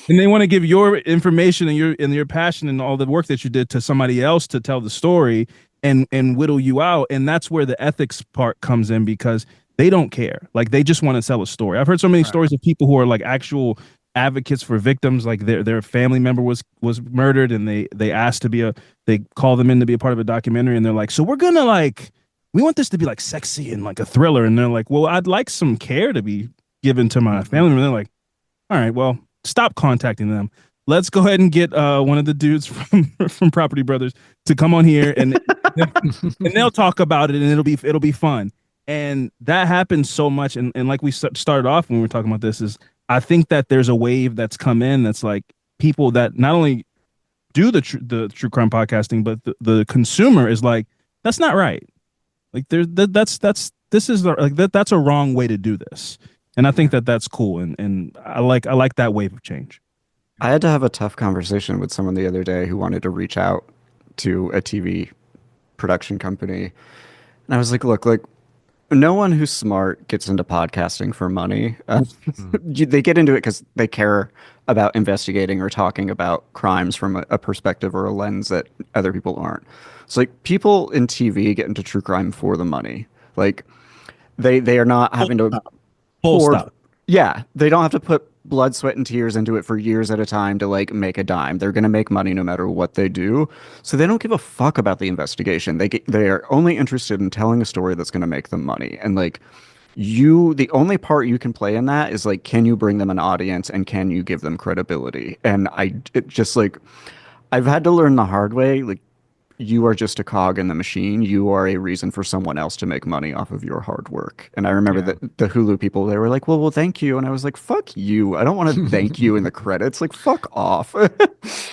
they want to give your information and your passion and all the work that you did to somebody else to tell the story and whittle you out. And that's where the ethics part comes in, because they don't care, like they just want to tell a story. I've heard so many Right. stories of people who are like actual advocates for victims, like their family member was murdered, and they asked to be they call them in to be a part of a documentary, and they're like, so we're gonna like, we want this to be like sexy and like a thriller, and they're like, well, I'd like some care to be given to my Mhm. family member. They're like, all right, well, stop contacting them. Let's go ahead and get one of the dudes from Property Brothers to come on here, and they'll talk about it, and it'll be fun. And that happens so much, and like we started off when we were talking about this, is I think that there's a wave that's come in that's like people that not only do the true crime podcasting, but the consumer is like, that's not right. Like that's this is like that's a wrong way to do this. And I think Yeah. that that's cool, and I like that wave of change. I had to have a tough conversation with someone the other day who wanted to reach out to a TV production company. And I was like, look, like no one who's smart gets into podcasting for money. Mhm. They get into it because they care about investigating or talking about crimes from a perspective or a lens that other people aren't. It's like people in TV get into true crime for the money. Like they are not Full having to stop. Full pour, stop. yeah, they don't have to put blood, sweat, and tears into it for years at a time to like make a dime. They're going to make money no matter what they do. So they don't give a fuck about the investigation. They are only interested in telling a story that's going to make them money. And like the only part you can play in that is like, can you bring them an audience and can you give them credibility? And it just like, I've had to learn the hard way. Like, you are just a cog in the machine. You are a reason for someone else to make money off of your hard work. And I remember Yeah. that the Hulu people, they were like, well, thank you. And I was like, fuck you. I don't want to thank you in the credits. Like, fuck off.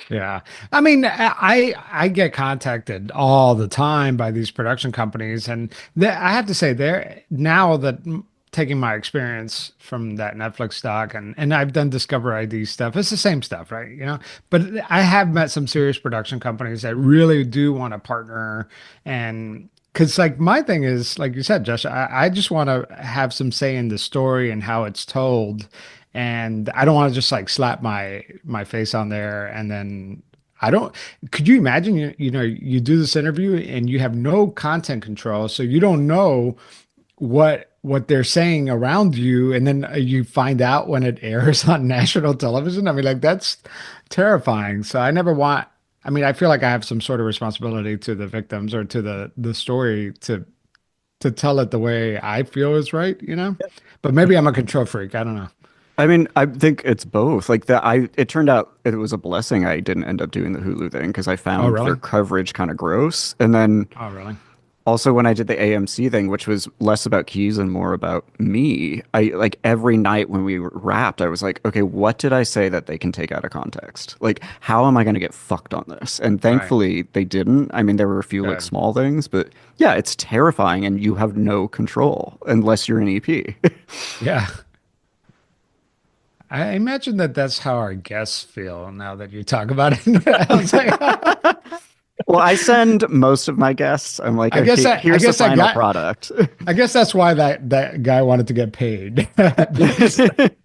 Yeah. I mean, I get contacted all the time by these production companies, and I have to say they're now that taking my experience from that Netflix doc and I've done Discover ID stuff. It's the same stuff, right? You know, but I have met some serious production companies that really do want to partner and because like my thing is like you said, Josh, I just want to have some say in the story and how it's told. And I don't want to just like slap my face on there and then I don't could you imagine you know you do this interview and you have no content control so you don't know what they're saying around you and then you find out when it airs on national television. I mean like that's terrifying. So I never want I mean I feel like I have some sort of responsibility to the victims or to the story to tell it the way I feel is right, you know? But maybe I'm a control freak. I don't know. I mean, I think it's both. Like that, it turned out it was a blessing I didn't end up doing the Hulu thing because I Oh, found their really? coverage kind of gross. And then Oh, really? also when I did the AMC thing, which was less about keys and more about me, I like every night when we wrapped, I was like, okay, what did I say that they can take out of context? Like, how am I going to get fucked on this? And Right. thankfully they didn't. I mean, there were a few like Good. small things, but yeah, it's terrifying and you have no control unless you're an EP. Yeah. I imagine that that's how our guests feel now that you talk about it. I was like, Well, I send most of my guests. I'm like, okay, I here's the guess that final guy, product. I guess that's why that guy wanted to get paid. But,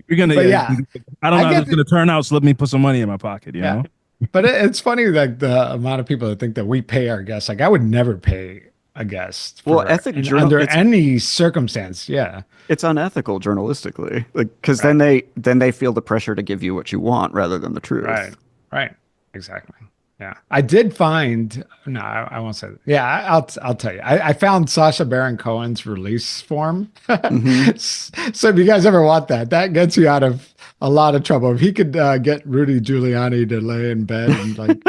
You're gonna, but yeah. yeah, I don't I know how this get is gonna turn out, so let me put some money in my pocket. You yeah. know. But it's funny like the amount of people that think that we pay our guests. Like I would never pay a guest Well, under any circumstance. Yeah. it's unethical journalistically, like because Right. then they feel the pressure to give you what you want rather than the Right. truth. Right. Exactly. Yeah. I did find, no, I won't say that. Yeah, I'll tell you. I found Sacha Baron Cohen's release form. Hmm. So if you guys ever want that, that gets you out of a lot of trouble. If he could get Rudy Giuliani to lay in bed and like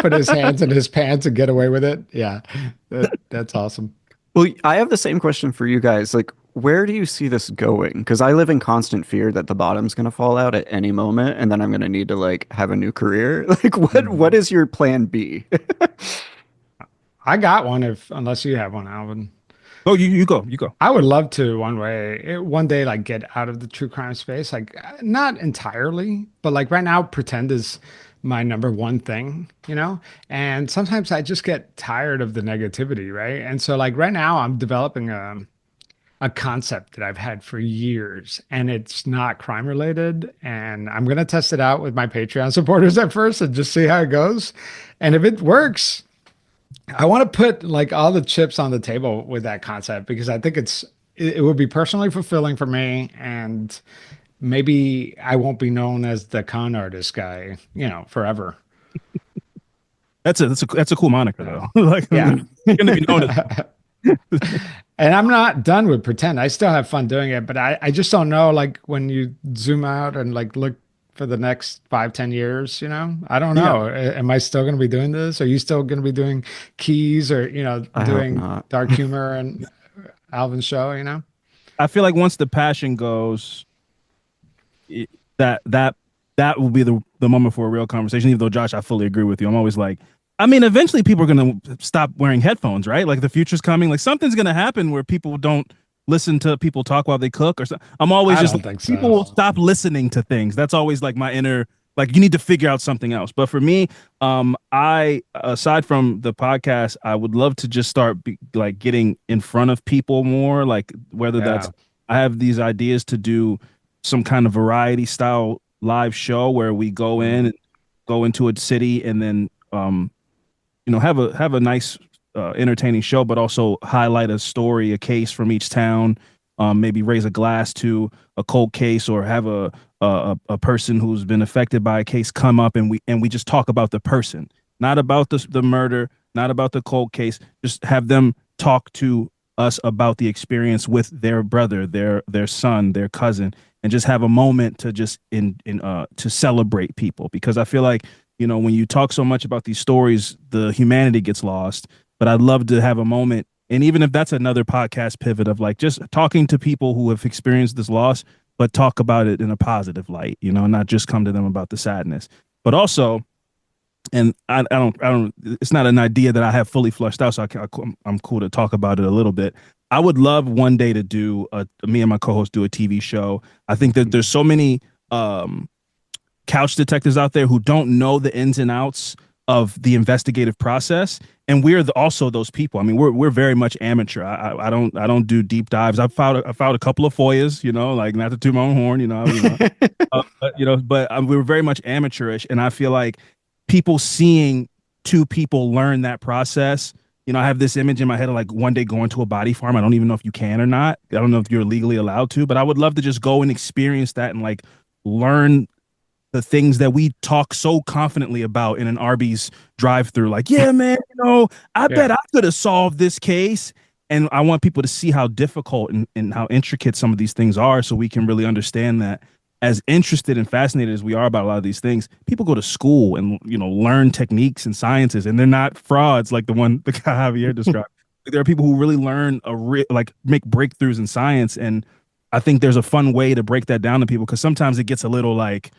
put his hands in his pants and get away with it, yeah, that's awesome. Well, I have the same question for you guys. Like, where do you see this going? Because I live in constant fear that the bottom's going to fall out at any moment, and then I'm going to need to like have a new career. Like, what Mhm. is your plan B? I got one if unless you have one, Alvin. Oh, you go, you go. I would love to one day, like get out of the true crime space. Like, not entirely, but like right now, pretend is my number one thing, you know? And sometimes I just get tired of the negativity, right? And so, like, right now, I'm developing a concept that I've had for years, and it's not crime related. And I'm going to test it out with my Patreon supporters at first and just see how it goes. And if it works, I want to put like all the chips on the table with that concept because I think it would be personally fulfilling for me and maybe I won't be known as the con artist guy, you know, forever. That's a cool moniker So, though. Like yeah. you're gonna be known as. And I'm not done with pretend. I still have fun doing it, but I just don't know like when you zoom out and like look for the next 5, 10 years, you know, I don't Yeah, know. Am I still going to be doing this? Are you still going to be doing keys or, you know, I hope doing not. dark humor and Alvin's show, you know? I feel like once the passion goes, it, that that that will be the moment for a real conversation. Even though Josh, I fully agree with you. I'm always like, I mean, eventually people are gonna stop wearing headphones, right? Like the future's coming. Like something's gonna happen where people don't listen to people talk while they cook or so. I'm always I just don't like, think people so. will stop listening to things. That's always like my inner like you need to figure out something else. But for me, I aside from the podcast, I would love to just start like getting in front of people more. Like whether that's Yeah. I have these ideas to do some kind of variety style live show where we go in Mm. and go into a city and then have a nice entertaining show but also highlight a story a case from each town maybe raise a glass to a cold case, or have a person who's been affected by a case come up, and we just talk about the person, not about the murder, not about the cold case. Just have them talk to us about the experience with their brother, their son, their cousin, and just have a moment to just in to celebrate people. Because I feel like, when you talk so much about these stories, the humanity gets lost. But I'd love to have a moment, and even if that's another podcast pivot, of like just talking to people who have experienced this loss, but talk about it in a positive light, not just come to them about the sadness. But also, and I don't, it's not an idea that I have fully flushed out, so I'm cool to talk about it a little bit. I would love one day to do me and my co-host do a TV show. I think that there's so many couch detectives out there who don't know the ins and outs of the investigative process, and we're also those people. I mean, we're very much amateur. I don't do deep dives. I filed a couple of FOIAs, like, not to toot my own horn, but we're very much amateurish, and I feel like people seeing two people learn that process. I have this image in my head of like one day going to a body farm. I don't even know if you can or not. I don't know if you're legally allowed to, but I would love to just go and experience that and like learn the things that we talk so confidently about in an Arby's drive-through. Like, yeah, man, I Yeah. bet I could have solved this case. And I want people to see how difficult and how intricate some of these things are, so we can really understand that, as interested and fascinated as we are about a lot of these things, people go to school and, learn techniques and sciences, and they're not frauds like the guy Javier described. There are people who really learn like make breakthroughs in science. And I think there's a fun way to break that down to people, because sometimes it gets a little like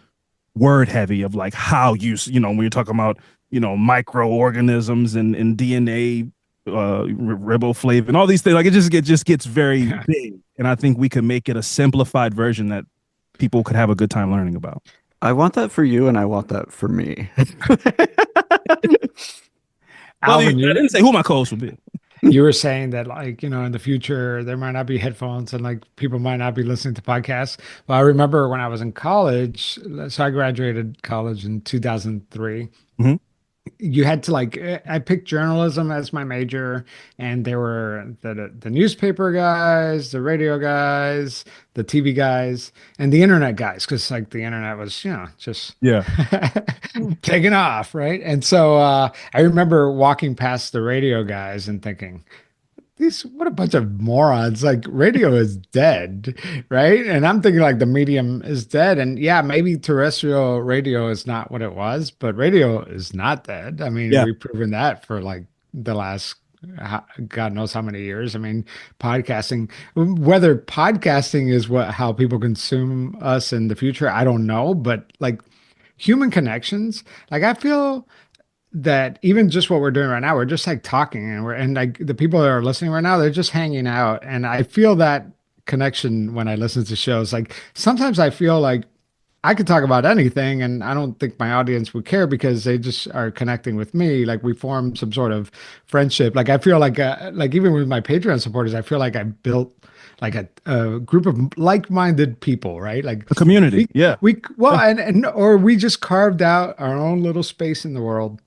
word heavy of like how when you're talking about, microorganisms and DNA, riboflavin, all these things, like it just gets very big. And I think we could make it a simplified version that people could have a good time learning about. I want that for you, and I want that for me. Well, I Alvin, didn't say who my co-host would be. you were saying that, like, in the future there might not be headphones and like people might not be listening to podcasts. Well, I remember when I was in college, so I graduated college in 2003. Mhm. You had to like I picked journalism as my major, and there were the newspaper guys, the radio guys, the TV guys, and the internet guys, because like the internet was, just Yeah. taking off, right? And so I remember walking past the radio guys and thinking, these, what a bunch of morons. Like, radio is dead, right? And I'm thinking like the medium is dead. And yeah, maybe terrestrial radio is not what it was, but radio is not dead. I mean, Yeah. we've proven that for like the last God knows how many years. I mean, podcasting, whether podcasting is how people consume us in the future, I don't know, but like human connections, like I feel that even just what we're doing right now, we're just like talking, and like the people that are listening right now, they're just hanging out. And I feel that connection when I listen to shows. Like sometimes I feel like I could talk about anything and I don't think my audience would care, because they just are connecting with me. Like we form some sort of friendship. Like I feel like even with my Patreon supporters, I feel like I built like a group of like-minded people, right? Like A community. we Yeah. we well, and or we just carved out our own little space in the world.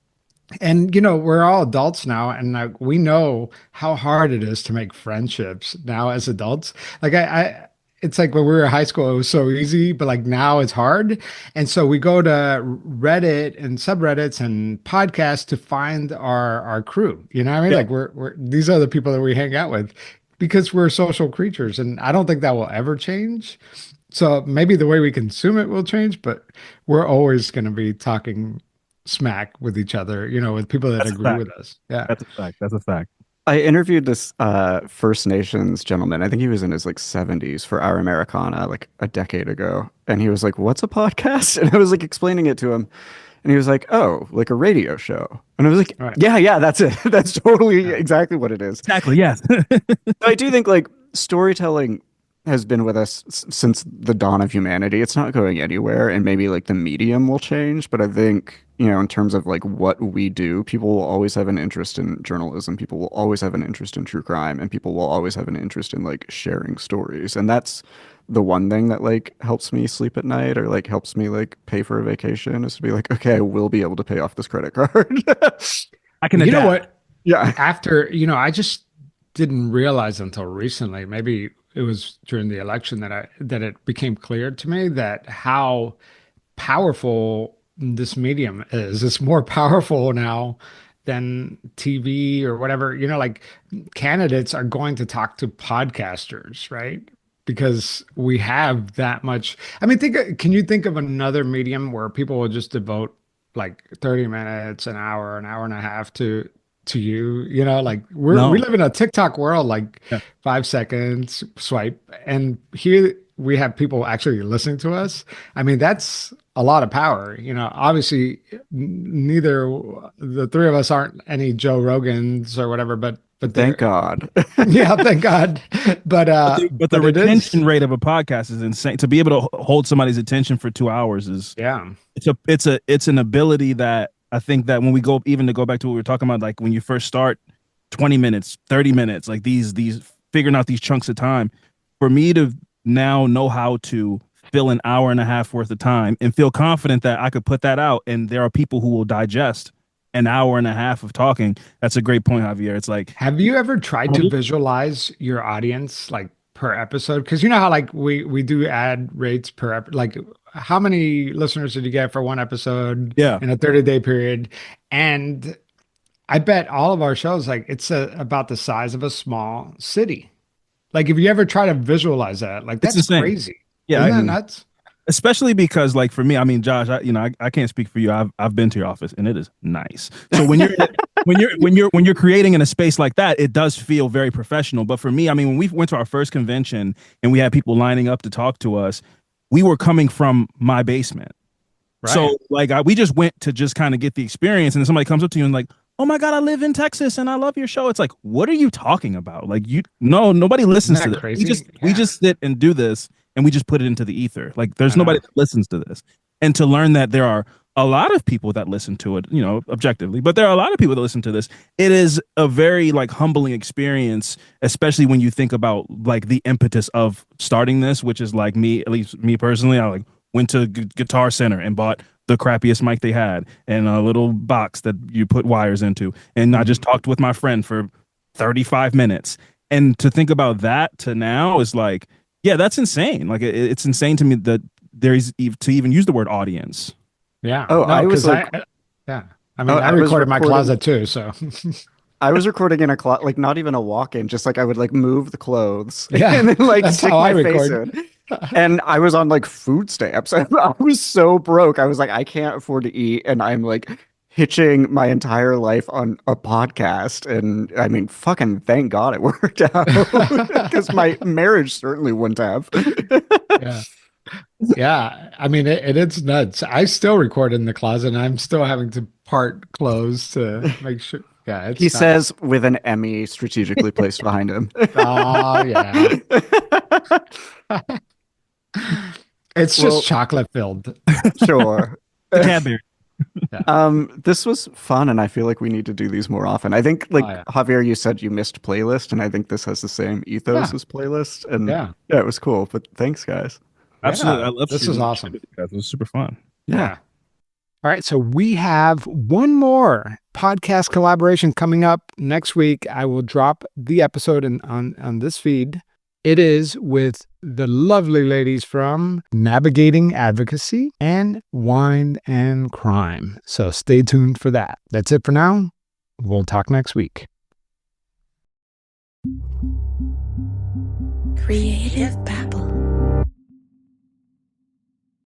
And we're all adults now, and like we know how hard it is to make friendships now as adults. Like I it's like when we were in high school, it was so easy, but like now it's hard. And so we go to Reddit and subreddits and podcasts to find our crew. You know what I mean? Yeah. Like we're these are the people that we hang out with, because we're social creatures, and I don't think that will ever change. So maybe the way we consume it will change, but we're always going to be talking smack with each other, with people that That's a agree fact. with us. Yeah. That's a fact. That's a fact. I interviewed this First Nations gentleman. I think he was in his like 70s for Our Americana like a decade ago. And he was like, "What's a podcast?" And I was like explaining it to him. And he was like, "Oh, like a radio show." And I was like, All right. "Yeah, yeah, that's it. That's totally Yeah. exactly what it is." Exactly. Yes. I do think like storytelling has been with us since the dawn of humanity. It's not going anywhere, and maybe like the medium will change, but I think, in terms of like what we do, people will always have an interest in journalism. People will always have an interest in true crime, and people will always have an interest in like sharing stories. And that's the one thing that like helps me sleep at night, or like helps me like pay for a vacation, is to be like, okay, I will be able to pay off this credit card. I can You know adapt. what? Yeah. After, I just didn't realize until recently, maybe it was during the election that it became clear to me that how powerful this medium is. It's more powerful now than TV or whatever. Like candidates are going to talk to podcasters, right? Because we have that much. I mean, can you think of another medium where people will just devote like 30 minutes, an hour and a half to you? Like we No. live in a TikTok world, like Yeah. 5 seconds swipe, and here we have people actually listening to us. I mean, that's a lot of power. Obviously, neither the three of us aren't any Joe Rogans or whatever, but Thank they're God. yeah, thank God. But But the it is retention rate of a podcast is insane. To be able to hold somebody's attention for 2 hours is yeah. it's an ability that I think that when we go, even to go back to what we were talking about, like when you first start, 20 minutes, 30 minutes, like these figuring out these chunks of time, for me to now know how to fill an hour and a half worth of time and feel confident that I could put that out and there are people who will digest an hour and a half of talking. That's a great point, Javier. It's like, Have you ever tried to visualize your audience like per episode? Because you know how like we do ad rates per like how many listeners did you get for one episode yeah, in a 30-day period? And I bet all of our shows like it's about the size of a small city. Like if you ever try to visualize that, like it's that's insane. crazy. Yeah, Isn't that nuts? especially because like for me, I mean, Josh, I can't speak for you. I've been to your office and it is nice. So when you're creating in a space like that, it does feel very professional. But for me, I mean, when we went to our first convention and we had people lining up to talk to us, we were coming from my basement. Right. So like we just went to just kind of get the experience, and then somebody comes up to you and like, "Oh my God, I live in Texas and I love your show." It's like, what are you talking about? Like nobody Isn't listens to that this. crazy? We Yeah. just sit and do this, and we just put it into the ether. Like there's I know. nobody that listens to this, and to learn that there are a lot of people that listen to it, objectively, but there are a lot of people that listen to this. It is a very like humbling experience, especially when you think about like the impetus of starting this, which is like me, at least me personally, I like went to Guitar Center and bought the crappiest mic they had and a little box that you put wires into. And I just talked with my friend for 35 minutes. And to think about that to now is like, yeah, that's insane. Like it's insane to me that there's to even use the word audience. Yeah. Oh, No, I was because like, yeah. I mean, I I was record in my recording. closet too, so I was recording in a closet, like not even a walk-in, just like I would like move the clothes yeah, and then like that's stick how I my face record. in. And I was on like food stamps. I was so broke. I was like, I can't afford to eat, and I'm like hitching my entire life on a podcast. And I mean, fucking thank God it worked out because my marriage certainly wouldn't have. Yeah. Yeah. I mean, it's nuts. I still record in the closet and I'm still having to part clothes to make sure. Yeah, He it's nuts. says with an Emmy strategically placed behind him. Oh, yeah. It's just Well, chocolate filled. sure. The Cadbury. Yeah. This was fun, and I feel like we need to do these more often. I think, Oh, like yeah. Javier, you said you missed playlist, and I think this has the same ethos Yeah. as playlist. And Yeah. yeah, it was cool. But thanks, guys. Absolutely. Yeah. I love This is shooting awesome. with you guys. It was super fun. Yeah. Yeah. All right. So we have one more podcast collaboration coming up next week. I will drop the episode on this feed. It is with the lovely ladies from Navigating Advocacy and Wine and Crime. So stay tuned for that. That's it for now. We'll talk next week. Creative Babble.